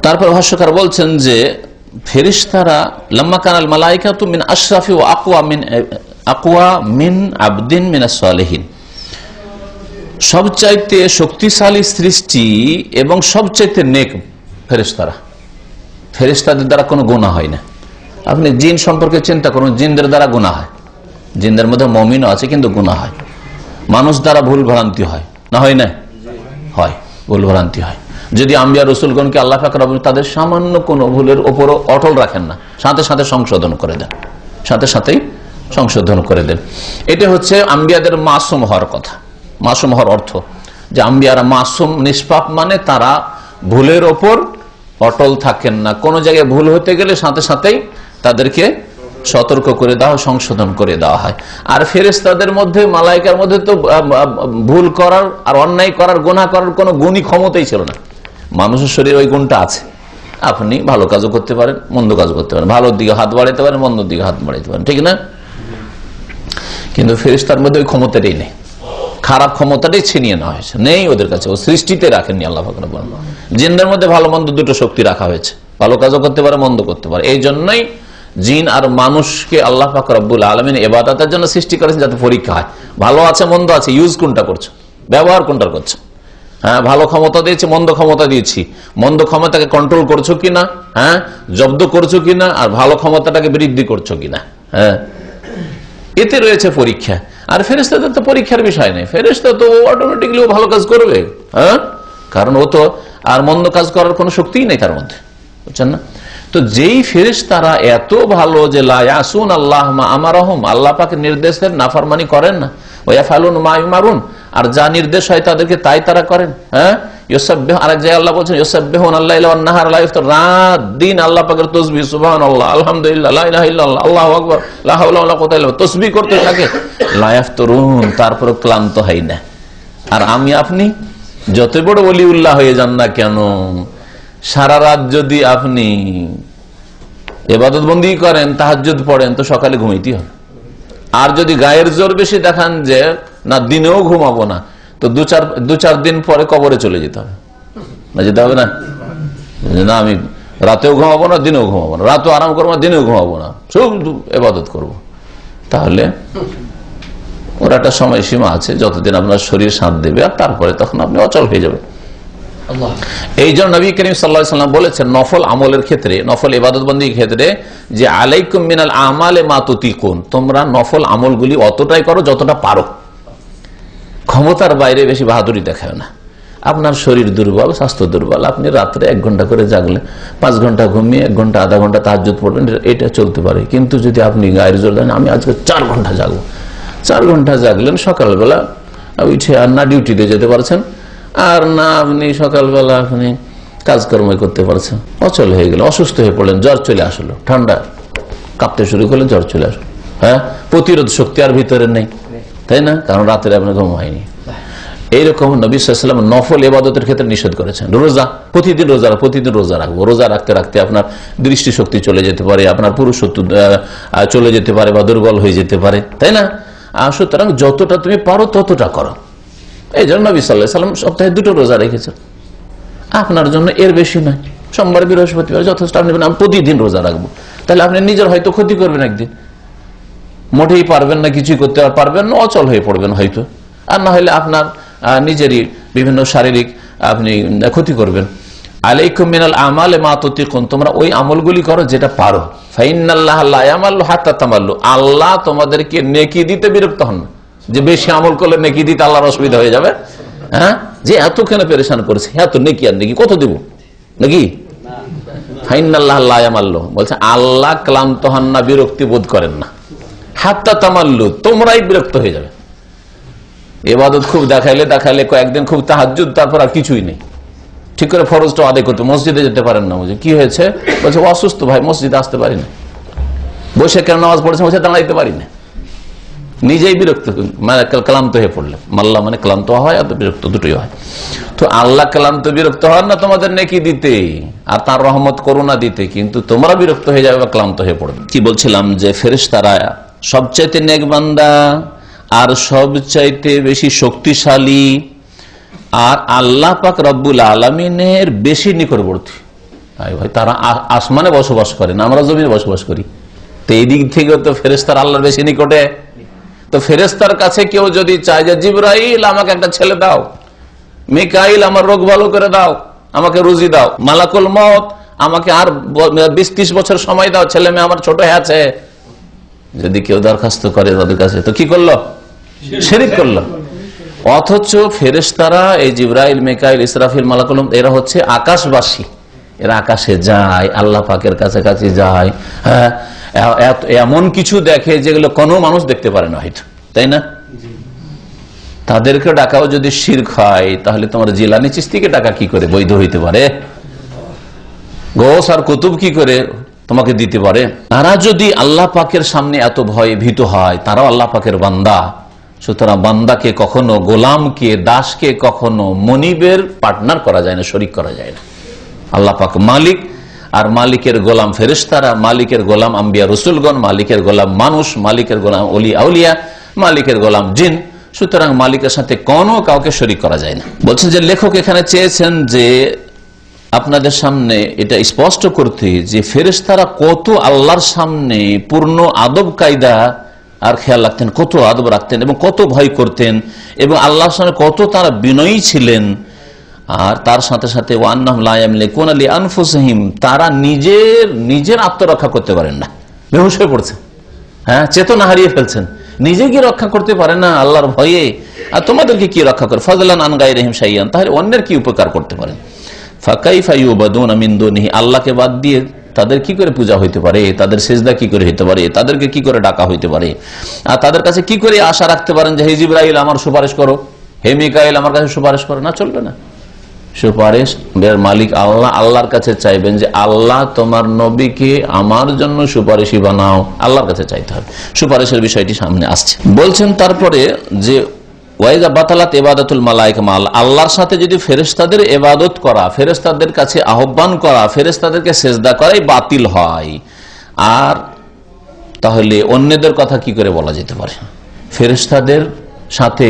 তারপর ভাষ্যকার বলছেন যে ফেরেশতারা লাম্মা কানাল মালায়েকাতু মিন আশরাফি ওয়া আকওয়া মিন আকওয়া মিন আবদিন মিনাস সালিহিন, সবচাইতে শক্তিশালী সৃষ্টি এবং সবচাইতে নেক ফেরেশতারা। ফেরেশতাদের দ্বারা কোনো গুনাহ হয় না। আপনি জিন সম্পর্কে চিন্তা করুন, জিনদের দ্বারা গুনাহ হয়, জিনদের মধ্যে মুমিনও আছে কিন্তু গুনাহ হয়। মানুষ দ্বারা ভুল ভ্রান্তি হয় না, হয় না? হয়, ভুল ভ্রান্তি হয়। যদি আম্বিয়া রসুলগণকে আল্লাহ পাক রব্বুল তাদের সামান্য কোনো ভুলের ওপরও অটল রাখেন না, সাথে সাথে সংশোধন করে দেন, সাথে সাথেই সংশোধন করে দেন। এটা হচ্ছে আম্বিয়াদের মাসুম হওয়ার কথা। মাসুম হওয়ার অর্থ যে আম্বিয়ারা মাসুম, নিষ্পাপ, মানে তারা ভুলের ওপর অটল থাকেন না। কোন জায়গায় ভুল হতে গেলে সাথে সাথেই তাদেরকে সতর্ক করে দেওয়া, সংশোধন করে দেওয়া হয়। আর ফেরেশতাদের মধ্যে, মালাইকার মধ্যে তো ভুল করার আর অন্যায় করার, গুনাহ করার কোনো গুণই ক্ষমতাই ছিল না। মানুষের শরীরে ওই গুণটা আছে। আপনি ভালো কাজও করতে পারেন, মন্দ কাজ করতে পারেন, ভালোর দিকে হাত বাড়াইতে পারেন, মন্দর দিকে হাত বাড়াইতে পারেন, ঠিক না? কিন্তু ফেরেশতার মধ্যে ওই ক্ষমতাটাই নেই, খারাপ ক্ষমতাটাই ছিনিয়ে নেওয়া হয়েছে, নেই ওদের কাছে। ও সৃষ্টিতে রাখেননি আল্লাহ পাক রব্বুল আলামিন। জিনদের মধ্যে ভালো মন্দ দুটো শক্তি রাখা হয়েছে, ভালো কাজও করতে পারে, মন্দ করতে পারে। এই জন্যই জিন আর মানুষকে আল্লাহ পাক রব্বুল আলামিন ইবাদতের জন্য সৃষ্টি করেছেন, যাতে পরীক্ষা হয়। ভালো আছে, মন্দ আছে, ইউজ কোনটা করছো, ব্যবহার কোনটা করছো। হ্যাঁ, ভালো ক্ষমতা দিয়েছি, মন্দ ক্ষমতা দিয়েছি, মন্দ ক্ষমতাকে কন্ট্রোল করছো কিনা, হ্যাঁ, জব্দ করছো কিনা, আর ভালো ক্ষমতাটাকে বৃদ্ধি করছো কিনা। হ্যাঁ, এতে রয়েছে পরীক্ষা। আর ফেরেশতাদের তো পরীক্ষার বিষয় নেই, ফেরেশতা তো অটোমেটিকলি ভালো কাজ করবে। হ্যাঁ, কারণ ও তো আর মন্দ কাজ করার কোনো শক্তিই নেই তার মধ্যে, বুঝছেন না? তো যেই ফেরেশতারা এত ভালো যে লা ইয়াসুন আল্লাহ মা আমারহুম, আল্লাহ পাকের নির্দেশের নাফরমানি করেন না, ওয়া ইয়াফালুন মা ইউমারুন, আর যা নির্দেশ হয় তাদেরকে তাই তারা করেন। হ্যাঁ, ইউসাব্বিহু, আরেক জায়গায় আল্লাহ বলেছেন ইউসাব্বিহুন আল-লাইলা ওয়ান-নাহার লা ইফতার, রাত দিন আল্লাহ পাকের তাসবিহ, সুবহানাল্লাহ, আলহামদুলিল্লাহ, লা ইলাহা ইল্লাল্লাহ, আল্লাহু আকবার, লা হাওলা ওয়ালা কুওয়াতা ইল্লা বিল্লাহ, তাসবিহ করতে থাকে, লা ইফতারুন, তারপর ক্লান্ত হয় না। আর আমি আপনি যত বড় ওলিউল্লাহ হয়ে যান না কেন, সারা রাত যদি আপনি ইবাদত বন্দেগী করেন, তাহাজ্জুদ পড়েন, তো সকালে ঘুমাইতে হবে। আর যদি গায়ের জোর বেশি দেখান যে না দিনেও ঘুমাবো না, তো দু চার দিন পরে কবরে চলে যেতে হবে। না, যেতে হবে না? না, আমি রাতেও ঘুমাবো না, দিনেও ঘুমাবো না, রাতেও আরাম করবো না, দিনেও ঘুমাবো না, সব ইবাদত করবো। তাহলে ওর একটা সময়সীমা আছে, যতদিন আপনার শরীর সাথ দেবে, আর তারপরে তখন আপনি অচল হয়ে যাবে। এই জন্য নবী করিম সাল্লাল্লাহু আলাইহি ওয়াসাল্লাম বলেছেন নফল আমলের ক্ষেত্রে, নফল ইবাদত বন্দেগীর ক্ষেত্রে, যে আলাইকুম মিনাল আমালে মা তুতিকুন, তোমরা নফল আমলগুলি অতটাই করো যতটা পারো, ক্ষমতার বাইরে বেশি বাহাদুরি দেখায় না। আপনার শরীর দুর্বল, স্বাস্থ্য দুর্বল, আপনি রাত্রে 1 ঘন্টা করে জাগলে, 5 ঘন্টা ঘুমিয়ে 1 ঘন্টা আধা ঘন্টা তাহাজ্জুদ পড়বেন, এটা চলতে পারে। কিন্তু যদি আপনি গায়ের জোর দেন, আমি আজকে 4 ঘন্টা জাগবো, 4 ঘন্টা জাগলেন, সকালবেলা উঠে আর না ডিউটিতে যেতে পারছেন, আর না আপনি সকালবেলা আপনি কাজকর্ম করতে পারছেন, অচল হয়ে গেল, অসুস্থ হয়ে পড়লেন, জ্বর চলে আসলো, ঠান্ডা কাঁপতে শুরু করলেন, জ্বর চলে আসলো। হ্যাঁ, প্রতিরোধ শক্তি আর ভিতরে নেই, তাই না? কারণ রাতের আপনার ঘুম হয়নি। এইরকম নবী সাল্লাল্লাহু আলাইহি ওয়াসাল্লাম নফল ইবাদতের ক্ষেত্রে নিষেধ করেছেন। রোজা, প্রতিদিন রোজা রাখবো, রোজা রাখতে রাখতে আপনার দৃষ্টিশক্তি চলে যেতে পারে, আপনার পুরুষত্ব চলে যেতে পারে, বা দুর্বল হয়ে যেতে পারে, তাই না? সুতরাং যতটা তুমি পারো ততটা করো। এই জন্য নবী সাল্লাল্লাহু আলাইহি ওয়াসাল্লাম সপ্তাহে 2টো রোজা রেখেছেন। আপনার জন্য এর বেশি নয়, সোমবার বৃহস্পতিবার যথেষ্ট। আপনি আমি প্রতিদিন রোজা রাখবো, তাহলে আপনি নিজের হয়তো ক্ষতি করবেন, একদিন মোটেই পারবেন না, কিছুই করতে পারবেন না, অচল হয়ে পড়বেন হয়তো, আর না হলে আপনার নিজেরই বিভিন্ন শারীরিক আপনি ক্ষতি করবেন। আলাইকুম মিনাল আমালে মা তুতিকুন, তোমরা ওই আমলগুলি করো যেটা পারো। ফাইনাল্লাহ লা ইয়ামাল্লু হাত্তা তামাল্লু, আল্লাহ তোমাদেরকে নেকি দিতে বিরক্ত হন না, যে বেশি আমল করলে নেকি দিতে আল্লাহর অসুবিধা হয়ে যাবে। হ্যাঁ, যে এত কেন পেরেশান করেছে, এত নেকি আর নেকি কত দেব নাকি? ফাইনাল্লাহ লা ইয়ামাল্লু বলছে আল্লাহ ক্লান্ত হন না, বিরক্তি বোধ করেন না। হাত্তা তামাল্লু, তোমরাই বিরক্ত হয়ে যাবে। ইবাদত খুব দেখাইলে কয়েকদিন খুব তাহাজ্জুদ, তারপর আর কিছুই নেই, ঠিক করে ফরজটা আদায় করতে, মসজিদে যেতে পারেন না। বুঝে কি হয়েছে? বলছে অসুস্থ ভাই, মসজিদে আসতে পারি না। বসে কেন নামাজ পড়েছে? বসে দাঁড়াইতে পারি না। নিজেই বিরক্ত, মানে ক্লান্ত হয়ে পড়লে, মাল্লা মানে ক্লান্ত হয়, আর বিরক্ত দুটোই হয়। তো আল্লাহ ক্লান্ত বিরক্ত হন না তোমাদের নেকি দিতে আর তার রহমত করুণা দিতে, কিন্তু তোমরা বিরক্ত হয়ে যাবে বা ক্লান্ত হয়ে পড়বে। কি বলছিলাম, যে ফেরেশতারা সবচাইতে নেক বান্দা আর সবচাইতে বেশি শক্তিশালী, আর আল্লাহ পাক রব্বুল আলামিনের বেশি নিকটবর্তী। ভাই তারা আসমানে বসবাস করেন, আমরা জমিনে বসবাস করি। তো এই দিক থেকে তো ফেরেশতার আল্লাহর বেশি নিকটে। তো ফেরেশতার কাছে কেউ যদি চায় যে জিবরাইল আমাকে একটা ছেলে দাও, মিকাইল আমার রোগ ভালো করে দাও, আমাকে রুজি দাও, মালাকুল মউত আমাকে আর 20-30 বছর সময় দাও, ছেলে মেয়ে আমার ছোট আছে, যদি কেউ দরখাস্ত করে তাদের কাছে, তো কি করলো? শিরক করলো। অথচ ফেরেশতারা এই জিবরাইল, মিকাইল, ইসরাফিল, মালাকুল মউত এরা হচ্ছে আকাশবাসী। এরা আকাশে যায়, আল্লাহ পাকের কাছাকাছি যায়, হ্যাঁ, এমন কিছু দেখে যেগুলো কোনো মানুষ দেখতে পারে না হয়তো, তাই না? তাদেরকে ডাকাও যদি শিরক হয়, তাহলে তোমার জিলানি চিশতিকে ডাকা কি করে বৈধ হইতে পারে? গৌস আর কুতুব কি করে তোমাকে দিতে পারে? তারা যদি আল্লাহ পাকের সামনে এত ভয়ে ভীত হয়, তারাও আল্লাহ পাকের বান্দা, সুতরাং বান্দাকে কখনো, গোলামকে, দাসকে কখনো মনিবের পার্টনার করা যায় না, শরিক করা যায় না। আল্লাহ পাক মালিক, আর মালিকের গোলাম ফেরেশতারা, মালিকের গোলাম আম্বিয়া রসুলগণ, মালিকের গোলাম মানুষ, মালিকের গোলাম ওলি আউলিয়া, মালিকের গোলাম জিন। সুতরাং মালিকের সাথে কোনো কাউকে শরিক করা যায় না। বলছেন যে লেখক এখানে চেয়েছেন যে আপনাদের সামনে এটা স্পষ্ট করতে যে ফেরেশতারা কত আল্লাহর সামনে পূর্ণ আদব কায়দা আর খেয়াল রাখতেন, কত আদব রাখতেন এবং কত ভয় করতেন, এবং আল্লাহর সামনে কত তারা বিনয়ী ছিলেন। আর তার সাথে সাথে ওয়ান্নাহুম লা ইয়ামলিকুনা লিআনফুসিহিম, তারা নিজের আত্মরক্ষা করতে পারেন না, বেহুশ হয়ে পড়ছেন, হ্যাঁ, চেতনা হারিয়ে ফেলছেন, নিজে কি রক্ষা করতে পারে না আল্লাহর ভয়ে, আর তোমাদেরকে কি রক্ষা করে? ফাজলান আন গায়রিহিম শাইয়ান, তাহলে অন্যের কি উপকার করতে পারে? ফাকাইফা ইউবাদুনা মিন দুনিহি, আল্লাহকে বাদ দিয়ে তাদের কি করে পূজা হইতে পারে, তাদের সেজদা কি করে হইতে পারে, তাদেরকে কি করে ডাকা হইতে পারে, আর তাদের কাছে কি করে আশা রাখতে পারেন যে হে জিবরাইল আমার সুপারিশ করো, হে মিকাইল আমার কাছে সুপারিশ করো? না, চলবে না। সুপারিশ মালিক আল্লাহ, আল্লাহর কাছে চাইবেন যে আল্লাহ তোমার নবীকে আমার জন্য সুপারিশই বানাও, আল্লাহর কাছে চাইতে হবে। সুপারিশের বিষয়টি সামনে আসছে। বলছেন তারপরে যে ওয়াইদা বাতালাত ইবাদাতুল মালায়েকা মা আল্লাহ, আল্লাহর সাথে যদি ফেরেশতাদের ইবাদত করা, ফেরেশতাদের কাছে আহ্বান করা, ফেরেশতাদেরকে সেজদা করাই বাতিল হয়, আর তাহলে অন্যদের কথা কি করে বলা যেতে পারে? ফেরেশতাদের সাথে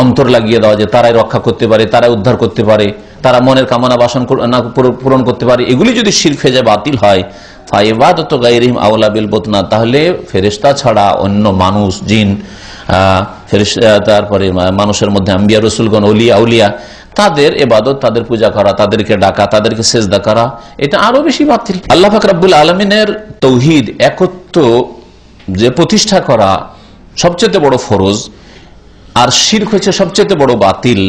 অন্তর লাগিয়ে দেওয়া যে তারাই রক্ষা করতে পারে, তারাই উদ্ধার করতে পারে, তারা মনের কামনা বাসনা পূরণ করতে পারে, এগুলি যদি শিরক হয়ে যায়, বাতিল হয়, ফাইবাদাতু গায়রিহিম আওলা বিল বুতনা, তাহলে ফেরেশতা ছাড়া অন্য মানুষ, জিন, তারপরে মানুষের মধ্যে আম্বিয়া রসুলগণ, ওলি আউলিয়া, তাদের ইবাদত, তাদের পূজা করা, তাদেরকে ডাকা, তাদেরকে সেজদা করা, এটা আরো বেশি বাতিল। আল্লাহ পাক রব্বুল আলামিনের তৌহিদ, একত্ব যে প্রতিষ্ঠা করা সবচেয়ে বড় ফরজ, আর শিরক হচ্ছে সবচেয়ে বড় বাতিল।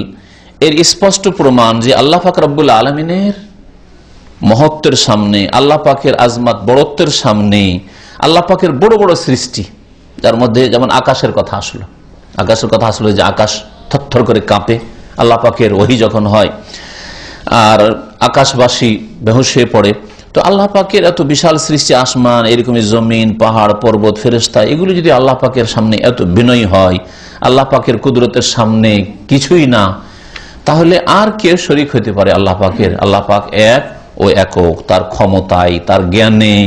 এর স্পষ্ট প্রমাণ যে আল্লাহ পাক রব্বুল আলামিনের মহত্বের সামনে, আল্লাহ পাকের আজমাত বড়ত্বের সামনে, আল্লাহ পাকের বড় বড় সৃষ্টি, যার মধ্যে যেমন আকাশের কথা আসলো, যে আকাশ থরথর করে কাঁপে আল্লাহ পাকের ওহী যখন হয়, আর আকাশবাসী বেহুশ হয়ে পড়ে। তো আল্লাহ পাকের এত বিশাল সৃষ্টি, আসমান, এরকমই জমিন, পাহাড়, পর্বত, ফেরেশতা, এগুলো যদি আল্লাহ পাকের সামনে এত বিনয়ী হয়, আল্লাহ পাকের কুদরতের সামনে কিছুই না, তাহলে আর কে শরীক হতে পারে আল্লাহ পাকের? আল্লাহ পাক এক ও একক, তার ক্ষমতায়, তার জ্ঞানে,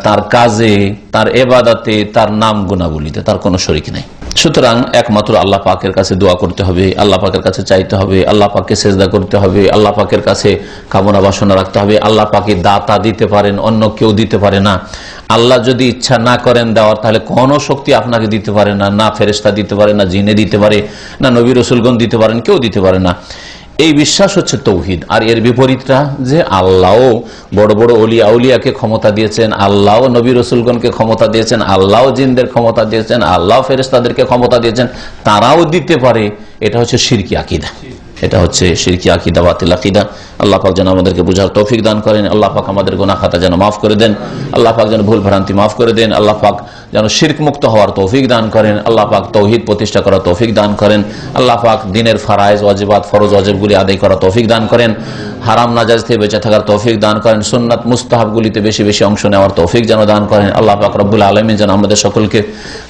তার কাজে, তার ইবাদতে, তার নাম গুণাবলীতে তার কোনো শরীক নেই। সুতরাং একমাত্র আল্লাহ পাকের কাছে দোয়া করতে হবে, আল্লাহ পাকের কাছে চাইতে হবে, আল্লাহ পাককে সেজদা করতে হবে, আল্লাহ পাকের কাছে কামনা বাসনা রাখতে হবে। আল্লাহ পাকে দাতা দিতে পারেন, অন্য কেউ দিতে পারে না। আল্লাহ যদি ইচ্ছা না করেন দেওয়ার, তাহলে কোনো শক্তি আপনাকে দিতে পারে না, না ফেরেশতা দিতে পারে, না জিনে দিতে পারে, না নবী রাসূলগণ দিতে পারেন, কেউ দিতে পারে না। এই বিশ্বাস হচ্ছে তৌহিদ। আর এর বিপরীতটা যে আল্লাহ বড় বড় ওলি আউলিয়াকে ক্ষমতা দিয়েছেন, আল্লাহ নবী রাসূলগণকে ক্ষমতা দিয়েছেন, আল্লাহ জিনদের ক্ষমতা দিয়েছেন, আল্লাহ ফেরেশতাদেরকে ক্ষমতা দিয়েছেন, তারাও দিতে পারে, এটা হচ্ছে শিরকি আকীদা, এটা হচ্ছে শিরকি আকীদা, বাতিল আকীদা। আল্লাহ পাক যেন আমাদেরকে বুঝার তৌফিক দান করেন, আল্লাহ পাক আমাদের গুনাহ খাতা যেন মাফ করে দেন, আল্লাহ পাক যেন ভুল ভ্রান্তি মাফ করে দেন, আল্লাহ পাক যেন শিরক মুক্ত হওয়ার তৌফিক দান করেন, আল্লাহ পাক তৌহিদ প্রতিষ্ঠা করার তৌফিক দান করেন, আল্লাহ পাক দ্বীনের ফরায়েজ ওয়াজিবাত, ফরজ ওয়াজিবগুলি আদায় করার তৌফিক দান করেন, হারাম নাজায়েজ থেকে বেঁচে থাকার তৌফিক দান করেন, সুন্নাত মুস্তাহাবগুলিতে বেশি বেশি অংশ নেওয়ার তৌফিক যেন দান করেন। আল্লাহ পাক রব্বুল আলামিন যেন আমাদের সকলকে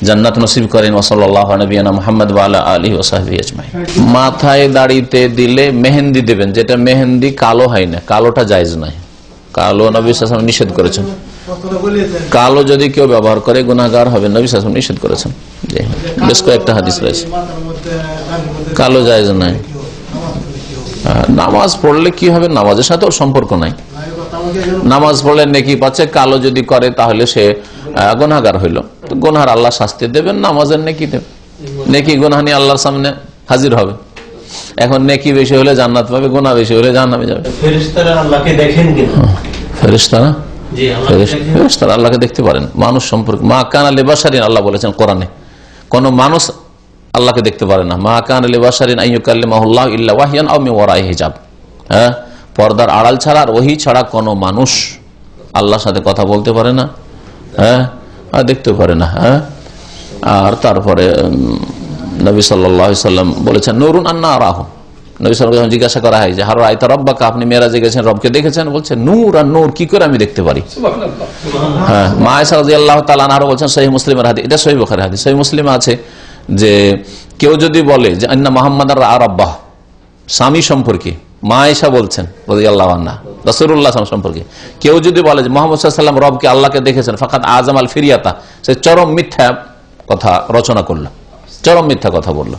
জান্নাত নসিব করেন। ওয়া সাল্লাল্লাহু আলা নবিয়িনা মুহাম্মদ ওয়া আলা আলিহি ওয়া সাহবিহি আজমাইন। মাথায় দাড়িতে দিলে মেহেন্দি দেবেন, যেটা মেহেন্দি কালো হয় না, কালোটা জায়েজ নয়, কালো নবী সাল্লাল্লাহু আলাইহি ওয়াসাল্লাম নিষেধ করেছেন। কালো যদি কেউ ব্যবহার করে গুনাহগার হবে, নবী সাল্লাল্লাহু আলাইহি ওয়াসাল্লাম নিষেধ করেছেন। বেশ কয়েকটা হাদিস রয়েছে, কালো জায়েজ নয়। নামাজ পড়লে কি হবে? নামাজের সাথে ওর সম্পর্ক নাই। নামাজ পড়লে নেকি পাচ্ছে, কালো যদি করে তাহলে সে গুনাহগার হইল, তো গুনাহার আল্লাহ শাস্তি দেবেন, নামাজের নেকি দেবেন। নেকি গুনাহ নিয়ে আল্লাহর সামনে হাজির হবে। এখন নেকি বেশি হলে জান্নাত পাবে, গুনাহ বেশি হলে জাহান্নামে যাবে। ফেরেশতারা আল্লাহকে দেখেন কিনা? ফেরেশতারা ফেরেশতারা আল্লাহকে দেখতে পারেন। মানুষ সম্পর্কে মা কানা লিবাশারিন আল্লাহ বলেছেন কোরআনে, কোন মানুষ আল্লাহকে দেখতে পারে না। মা কানা লিবাশারিন আইয়ুকাল্লিমাহুল্লাহু ইল্লা ওয়াহয়ান আও মিন ওয়ারাই হিজাব। হ্যাঁ, পর্দার আড়াল ছাড়া আর ওহী ছাড়া কোন মানুষ আল্লাহর সাথে কথা বলতে পারে না, হ্যাঁ, আর দেখতে পারে না। হ্যাঁ, আর তারপরে নবী সাল্লাল্লাহু আলাইহি সাল্লাম বলেছেন নূরুন আন্না আরাহু। নবী সাল্লাল্লাহু আলাইহি ওয়াসাল্লাম জিজ্ঞাসা করা হয় যে হার রাআইতা রাব্বাকা, আপনি মেরাজে গেছেন, রবকে দেখেছেন? বলছেন নূর, আর নূর কি করে আমি দেখতে পারি? হ্যাঁ, মা আয়েশা রাদিয়াল্লাহু তাআলা আনহা বলছেন সহিহ মুসলিমের হাদিস, এটা সহিহ বুখারীর হাদিস, সহিহ মুসলিমে আছে যে কেউ যদি বলে যে আন্না মুহাম্মাদার রাআ রাব্বাহ, স্বামী সম্পর্কে মা আয়েশা বলছেন রাদিয়াল্লাহু আনহা, রাসূলুল্লাহ সম্পর্কে কেউ যদি বলে যে মুহাম্মদ সাল্লাল্লাহু আলাইহি ওয়াসাল্লাম রবকে আল্লাহকে দেখেছেন, ফাকাত আযাম আল ফিরিয়াতা, সে চরম মিথ্যা কথা রচনা করলো, চরম মিথ্যা কথা বলল।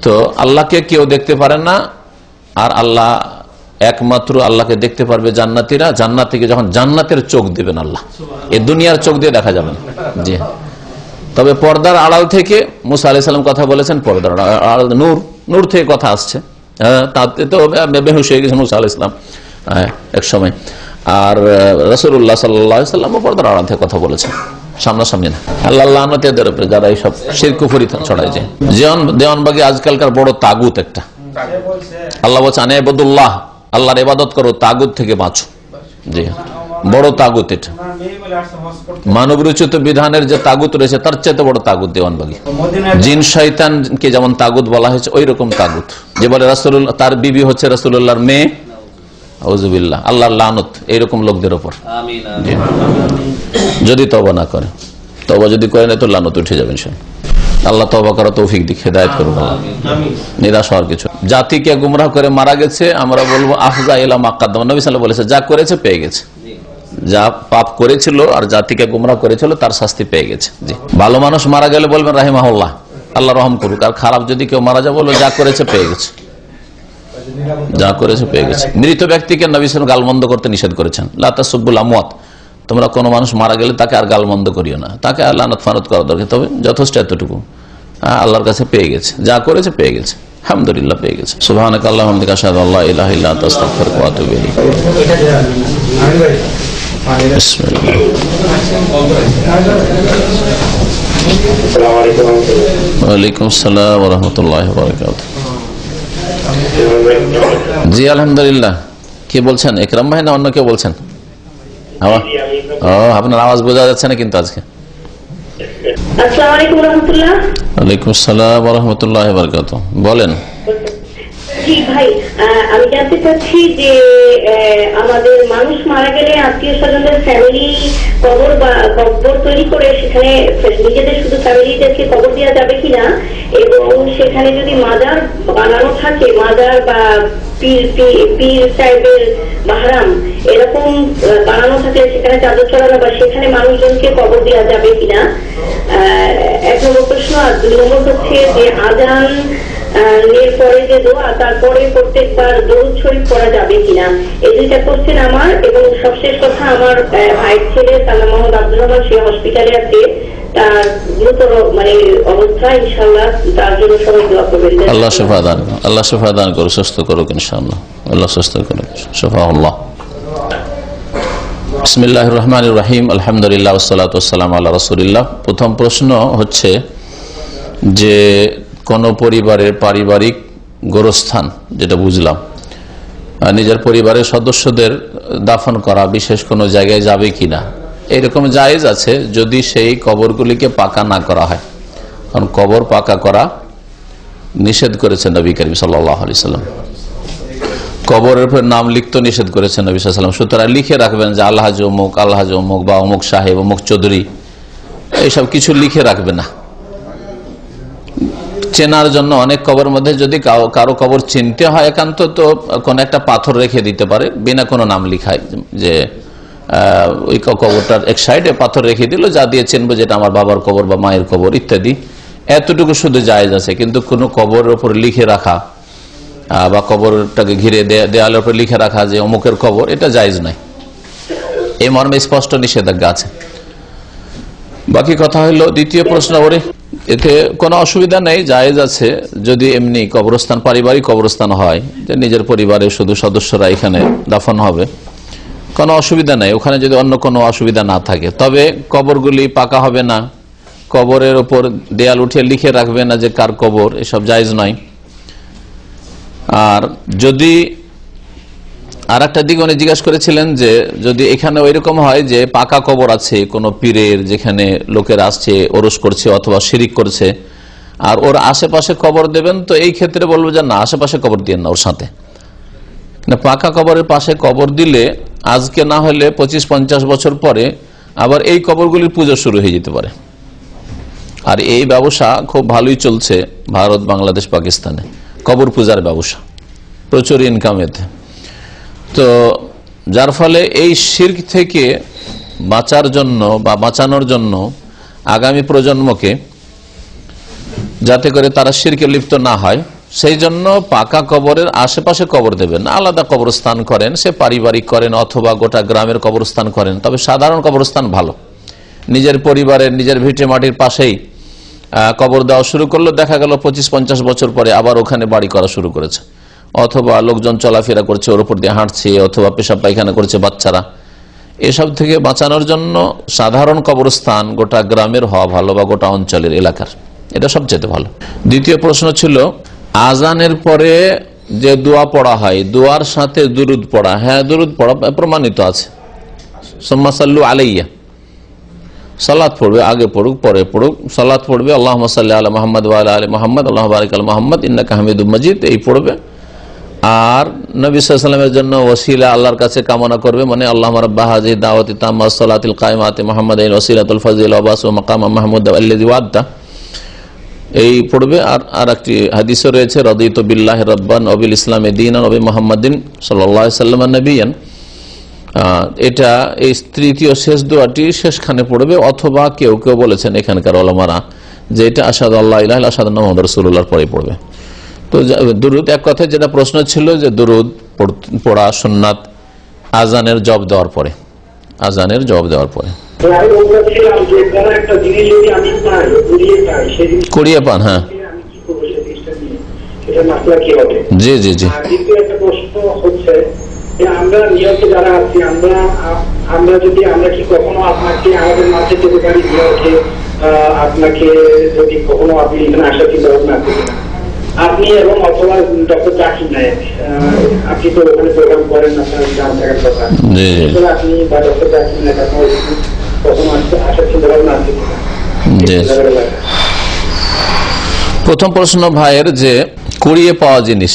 তো আল্লাহকে কেউ দেখতে পারেন না, আর আল্লাহ একমাত্র আল্লাহকে দেখতে পারবে জান্নাতীরা। জান্নাত থেকে যখন জান্নাতের চোখ দিবেন আল্লাহ, এই দুনিয়ার চোখ দিয়ে দেখা যাবে না। জি, তবে পর্দার আড়াল থেকে মুসা আলাইহিস সালাম কথা বলেছেন, পর্দার আড়াল নূর, নূর থেকে কথা আসছে। তাতে তো বেহুশ হয়ে গেছে মুসা আলাইহিস সালাম এক সময়। আর রাসূলুল্লাহ সাল্লাল্লাহু আলাইহি ওয়াসাল্লাম পর্দার আড়াল থেকে কথা বলেছেন, সামনাসামনি না। আল্লাহ লানতের উপরে যারা এইসব শিরক কুফরি ছড়ায় যায়। দেওয়ানবাগী আজকালকার বড় তাগুত একটা। আল্লাহ বলছে আনে ইবাদুল্লাহ, আল্লাহর ইবাদত করো, তাগুত থেকে বাঁচো। জি, বড় তাগুত এটা। মানব রচিত বিধানের যে তাগুত রয়েছে তার চাইতে বড় তাগুত দেওয়ানবাগী। জিন শয়তানকে যেমন তাগুত বলা হয়েছে, ওই রকম তাগুত। যে বলে রাসূলুল্লাহ, তার বিবি হচ্ছে রাসূলুল্লাহর মেয়ে, আউযুবিল্লাহ, আল্লাহর লানত এইরকম লোকদের উপর। যদি তওবা না করে, তওবা যদি করে না তো লানত উঠে যাবে ইনশাআল্লাহ। আল্লাহ তওবা করার তৌফিক দিক, হেদায়েত করুন। নিরাশ হওয়ার কিছু। জাতিকে গুমরাহ করে মারা গেছে, আমরা বলবো আফজা ইলা মা কাদ্দাম। নবী সাল্লাল্লাহু আলাইহি ওয়াসাল্লাম বলেছে যা করেছে পেয়ে গেছে, যা পাপ করেছিল আর জাতিকে গুমরাহ করেছিল তার শাস্তি পেয়ে গেছে। জি, ভালো মানুষ মারা গেলে বলবেন রাহিমাহুল্লাহ, আল্লাহ রহম করুক। আর খারাপ যদি কেউ মারা যায় বলবো যা করেছে পেয়ে গেছে, যা করেছে পেয়ে গেছে। মৃত ব্যক্তিকে নবী সাল্লাল্লাহু আলাইহি ওয়াসাল্লাম গালমন্দ করতে নিষেধ করেছেন। লা তাসুব্বুল আমওয়াত, তোমরা কোনো মানুষ মারা গেলে তাকে আর গালমন্দ করিও না, তাকে আর লানত ফানত করা দরকার। তবে যথেষ্ট এতটুকু আল্লাহর কাছে পেয়ে গেছে, যা করেছে পেয়ে গেছে, আলহামদুলিল্লাহ পেয়ে গেছে। সুবহানাকা আল্লাহুম্মা ওয়া বিহামদিকা আশহাদু আল্লা ইলাহা ইল্লা আনতা আস্তাগফিরুকা ওয়া আতুবু ইলাইক। বিসমিল্লাহ। ওয়া আলাইকুম আসসালাম ওয়া রাহমাতুল্লাহি ওয়া বারাকাতুহু। জি আলহামদুলিল্লাহ। কি বলছেন, একরাম ভাই না অন্য কেউ বলছেন? আপনার আওয়াজ বোঝা যাচ্ছে না কিন্তু আজকে। আসসালামু আলাইকুম রাহমাতুল্লাহ। ওয়ালাইকুম আসসালাম ওয়া রাহমাতুল্লাহি ওয়া বারাকাতুহু। বলেন। জি ভাই, আমি জানতে চাচ্ছি যে আমাদের মানুষ মারা গেলে আত্মীয় স্বজনদের ফ্যামিলি কবর বা কবর তৈরি করে সেখানে নিজেদের শুধু ফ্যামিলিদেরকে কবর দেওয়া যাবে কিনা, এবং সেখানে যদি মাজার বানানো থাকে, মাজার বা পীর সাহেবের মাহরাম এরকম বানানো থাকলে সেখানে চাদর চড়ানো বা সেখানে মানুষজনকে কবর দেওয়া যাবে কিনা, এক নম্বর প্রশ্ন। আর দুই নম্বর হচ্ছে যে আজান এর পরে যে দোয়া, তারপরে প্রত্যেকবার দরুদ শরীফ পড়া যাবে কিনা, এই দুইটা কোশ্চেন আমার। এবং সবশেষ কথা, আমার ভাইয়ের ছেলে তার নাম মোহাম্মদ আব্দুল রহমান, সে হসপিটালে আছে, তার গুরুতর অবস্থা, ইনশাআল্লাহ তার জন্য সবাই দোয়া করবেন। আল্লাহ শিফা দান, আল্লাহ শিফা দান করুক, সুস্থ করুক ইনশাআল্লাহ, আল্লাহ সুস্থ করুক, শিফাআল্লাহ। বিসমিল্লাহির রহমানির রহিম, আলহামদুলিল্লাহ ওয়াসসালাতু ওয়াসসালামু আলা রাসূলিল্লাহ। প্রথম প্রশ্ন হচ্ছে যে কোন পরিবারের পারিবারিক গোরস্থান, যেটা বুঝলাম, নিজের পরিবারের সদস্যদের দাফন করা বিশেষ কোনো জায়গায় যাবে কিনা, এরকম জায়েজ আছে যদি সেই কবরগুলিকে পাকা না করা হয়। কারণ কবর পাকা করা নিষেধ করেছেন নবী করিম সাল্লাল্লাহু আলাইহি ওয়াসাল্লাম, কবরের উপর নাম লিখতে নিষেধ করেছেন নবী সাল্লাল্লাহু আলাইহি ওয়াসাল্লাম। সুতরাং লিখে রাখবেন যে আলহাজ অমুক, আলহাজ অমুক, বা অমুক সাহেব, অমুক চৌধুরী, এইসব কিছু লিখে রাখবে না। চেনার জন্য অনেক কবর মধ্যে যদি কারো কবর চিনতে হয় একান্ত, তো কোন একটা পাথর রেখে দিতে পারে বিনা কোনো নাম লিখায়, যে ওই কবরটার এক সাইডে পাথর রেখে দিল, যা দিয়ে চিনবো যেটা আমার বাবার কবর বা মায়ের কবর ইত্যাদি, এতটুকু শুধু জায়েজ আছে। কিন্তু কোনো কবরের উপর লিখে রাখা বা কবরটাকে ঘিরে দেয়ালের উপর লিখে রাখা যে অমুকের কবর, এটা জায়েজ নাই, এই মর্মে স্পষ্ট নিষেধাজ্ঞা আছে। বাকি কথা হলো দ্বিতীয় প্রশ্ন করে, এতে কোনো অসুবিধা নেই, জায়েজ আছে যদি এমনি কবরস্থান, পারিবারিক কবরস্থান হয় যে নিজের পরিবারের শুধু সদস্যরা এখানে দাফন হবে, কোনো অসুবিধা নেই, ওখানে যদি অন্য কোনো অসুবিধা না থাকে। তবে কবরগুলি পাকা হবে না, কবরের ওপর দেয়াল উঠিয়ে লিখে রাখবে না যে কার কবর, এসব জায়েজ নয়। আর যদি আর একটা দিক উনি জিজ্ঞাসা করেছিলেন যে যদি এখানে ওইরকম হয় যে পাকা কবর আছে কোনো পীরের, যেখানে লোকের আসছে ওরস করছে অথবা শিরিক করছে, আর ওর আশেপাশে কবর দেবেন, তো এই ক্ষেত্রে বলবো যে না, আশেপাশে কবর দিয়ে না, ওর সাথে না। পাকা কবরের পাশে কবর দিলে আজকে না হলে 25-50 বছর পরে আবার এই কবরগুলির পুজো শুরু হয়ে যেতে পারে। আর এই ব্যবসা খুব ভালোই চলছে ভারত, বাংলাদেশ, পাকিস্তানে, কবর পূজার ব্যবসা, প্রচুর ইনকাম এতে। তো যার ফলে এই শিরক থেকে বাঁচার জন্য বা বাঁচানোর জন্য আগামী প্রজন্মকে, যাতে করে তারা শিরকে লিপ্ত না হয়, সেই জন্য পাকা কবরের আশেপাশে কবর দেবেন, আলাদা কবরস্থান করেন, সে পারিবারিক করেন অথবা গোটা গ্রামের কবরস্থান করেন। তবে সাধারণ কবরস্থান ভালো, নিজের পরিবারের, নিজের ভিটে মাটির পাশেই কবর দেওয়া শুরু করলো, দেখা গেল 25-50 বছর পরে আবার ওখানে বাড়ি করা শুরু করেছে, অথবা লোকজন চলাফেরা করছে, ওর উপর দিয়ে হাঁটছে, অথবা পেশাব পায়খানা করছে বাচ্চারা। এসব থেকে বাঁচানোর জন্য সাধারণ কবরস্থান গোটা গ্রামের হওয়া ভালো বা গোটা অঞ্চলের, এলাকার, এটা সবচেয়ে ভালো। দ্বিতীয় প্রশ্ন ছিল আজানের পরে যে দোয়া পড়া হয়, দোয়ার সাথে দুরুদ পড়া। হ্যাঁ, দুরুদ পড়া প্রমাণিত আছে। সুম্মা সাল্লু আলাইয়া, সালাত পড়বে, আগে পড়ুক পরে পড়ুক, সালাত পড়বে, আল্লাহুম্মা সাল্লি আলা মুহাম্মাদ ওয়া আলা আলি মুহাম্মাদ, আল্লাহুম্মা বারিক আলা মুহাম্মাদ ইন্নাকা হামিদুম মাজিদ, এই পড়বে। আর নবী সাল্লাল্লাহু আলাইহি ওয়াসাল্লামের জন্য ওসিলা আল্লাহর কাছে কামনা করবে, মানে আল্লাহুম্মা রাব্বা হাযিহি দাওয়াতি তাম্মাস সালাতিল কায়মাতি মুহাম্মাদিন ওসিলাতুল ফাযিলা ওয়া বাসু মাকামা মাহমুদ আল্লাযী ওয়া'আদতা, এই পড়বে। আর একটি হাদিসও রয়েছে, রাদিতু বিল্লাহি রাব্বান ওয়া বিল ইসলামি দীনান ওয়া বি মুহাম্মাদিন সাল্লাল্লাহু আলাইহি ওয়াসাল্লাম নবিয়ান। এটা এই তৃতীয় শেষ দোয়াটি শেষখানে পড়বে, অথবা কেউ কেউ বলেছেন এখানকার ওলামারা যে এটা আশহাদু আল্লা ইলাহা ইল্লাল্লাহ আশহাদু আন্না মুহাম্মাদুর রাসূলুল্লাহর পরে পড়বে। তো দুরুদ, এক কথায় যেটা প্রশ্ন ছিল যে দুরুদ পড়া সুন্নাত আজানের জবাব দেওয়ার পরে, আজানের জবাব দেওয়ার পরে। কুড়িয়ে পান, হ্যাঁ, জি জি জি। আমরা নিয়তে যারা আছি, আমরা যদি আমরা কি কখনো আপনাকে আমাদের মাঝে যেতে পারি নিয়তে, আপনাকে যদি কখনো আপনি এখানে আসার চিন্তা ভাবনা করেন, আপনি এবং অথবা ডক্টর জাকির নায়েক, আপনি তো ওখানে প্রোগ্রাম করেন, আপনার জান থাকার কথা, আপনি বা ডক্টর জাকির নায়েক আপনার কখনো আসার চিন্তা ভাবনা আছে? প্রথম প্রশ্ন ভাইয়ের যে কুড়িয়ে পাওয়া জিনিস,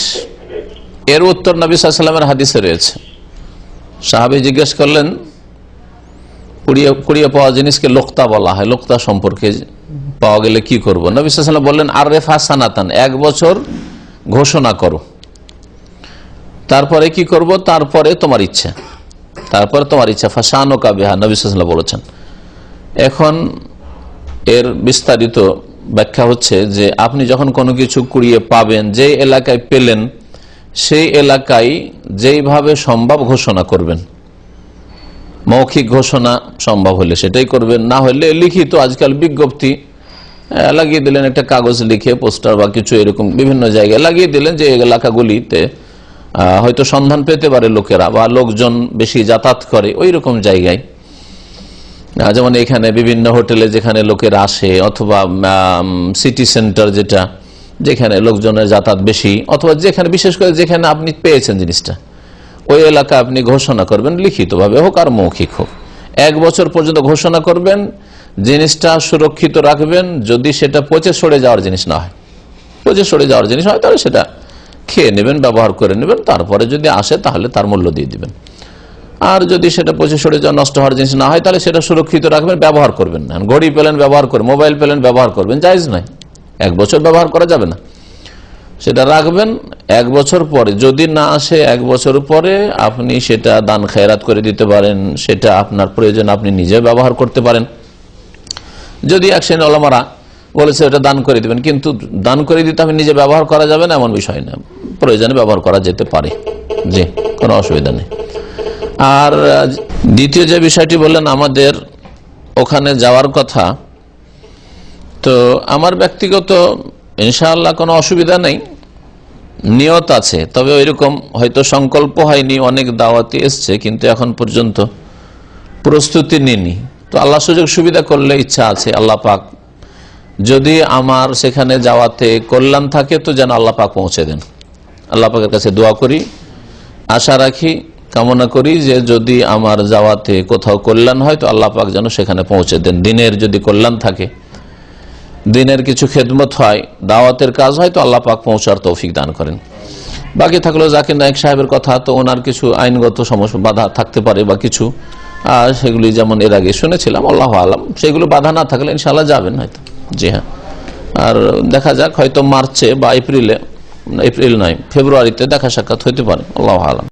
এর উত্তর নবী সাল্লাল্লাহু আলাইহি ওয়াসাল্লামের হাদিসে রয়েছে। সাহাবী জিজ্ঞেস করলেন কুড়িয়ে পাওয়া জিনিসকে লোকতা বলা হয়, লোকতা সম্পর্কে পাওয়া গেলে কি করব? নবী সাল্লাল্লাহু আলাইহি ওয়াসাল্লাম বললেন আররেফা সানাতান, 1 বছর ঘোষণা করো। তারপরে কি করব? তারপরে তোমার ইচ্ছা, তারপরে তোমার ইচ্ছা। ফাশানুকা বিহা, নবী সাল্লাল্লাহু আলাইহি ওয়াসাল্লাম বলেছেন। এখন এর বিস্তারিত ব্যাখ্যা হচ্ছে যে আপনি যখন কোনো কিছু কুড়িয়ে পাবেন, যে এলাকায় পেলেন সেই এলাকায় যেইভাবে সম্ভব ঘোষণা করবেন। মৌখিক ঘোষণা সম্ভব হলে সেটাই করবেন, না হলে লিখিত, আজকাল বিজ্ঞপ্তি লাগিয়ে দিলেন, একটা কাগজ লিখে, পোস্টার বা কিছু এরকম বিভিন্ন জায়গায় লাগিয়ে দিলেন যে এলাকাগুলিতে হয়তো সন্ধান পেতে পারে লোকেরা বা লোকজন বেশি যাতায়াত করে ওই রকম জায়গায়, যেমন এখানে বিভিন্ন হোটেলে যেখানে লোকেরা আসে, অথবা সিটি সেন্টার যেটা, যেখানে লোকজনের যাতায়াত বেশি, অথবা যেখানে বিশেষ করে যেখানে আপনি পেয়েছেন জিনিসটা, ওই এলাকা আপনি ঘোষণা করবেন, লিখিতভাবে হোক আর মৌখিক হোক। 1 বছর পর্যন্ত ঘোষণা করবেন, জিনিসটা সুরক্ষিত রাখবেন। যদি সেটা পচে সরে যাওয়ার জিনিস না হয়, পচে সরে যাওয়ার জিনিস হয়, তাহলে সেটা খেয়ে নেবেন, ব্যবহার করে নেবেন, তারপরে যদি আসে তাহলে তার মূল্য দিয়ে দিবেন। আর যদি সেটা পচে সরে যাওয়া, নষ্ট হওয়ার জিনিস না হয়, তাহলে সেটা সুরক্ষিত রাখবেন, ব্যবহার করবেন না। ঘড়ি পেলেন ব্যবহার করবেন, মোবাইল পেলেন ব্যবহার করবেন, জায়েজ নয়। 1 বছর ব্যবহার করা যাবে না, সেটা রাখবেন। 1 বছর পরে যদি না আসে, 1 বছর পরে আপনি সেটা দান খেয়রাত করে দিতে পারেন, সেটা আপনার প্রয়োজন আপনি নিজে ব্যবহার করতে পারেন। যদি এক শ্রেণীর ওলামারা বলেছে এটা দান করে দিবেন, কিন্তু দান করে দিতে আপনি নিজে ব্যবহার করা যাবে না এমন বিষয় না, প্রয়োজনে ব্যবহার করা যেতে পারে, জি, কোনো অসুবিধা নেই। আর দ্বিতীয় যে বিষয়টি বললেন, আমাদের ওখানে যাওয়ার কথা, তো আমার ব্যক্তিগত ইনশাআল্লাহ কোনো অসুবিধা নেই, নিয়ত আছে, তবে ওইরকম হয়তো সংকল্প হয়নি। অনেক দাওয়াতি এসছে কিন্তু এখন পর্যন্ত প্রস্তুতি নিনি। তো আল্লাহ সুযোগ সুবিধা করলে ইচ্ছা আছে, আল্লাহ পাক যদি আমার সেখানে যাওয়াতে কল্যাণ থাকে তো যেন আল্লাহ পাক পৌঁছে দেন। আল্লাহ পাকের কাছে দোয়া করি, আশা রাখি, কামনা করি যে যদি আমার যাওয়াতে কোথাও কল্যাণ হয় তো আল্লাহ পাক যেন সেখানে পৌঁছে দেন। দিনের যদি কল্যাণ থাকে, দিনের কিছু খেদমত হয়, দাওয়াতের কাজ হয়, তো আল্লাহ পাক পৌঁছার তৌফিক দান করেন। বাকি থাকলো জাকির নায়েক সাহেবের কথা, তো ওনার কিছু আইনগত সমস্যা বাধা থাকতে পারে বা কিছু, সেগুলি যেমন এর আগে শুনেছিলাম, আল্লাহু আলাম, সেগুলো বাধা না থাকলে ইনশাআল্লাহ যাবেন হয়তো। জি হ্যাঁ, আর দেখা যাক, হয়তো মার্চে বা এপ্রিল নয়, ফেব্রুয়ারিতে দেখা সাক্ষাৎ হইতে পারে, আল্লাহু আলাম।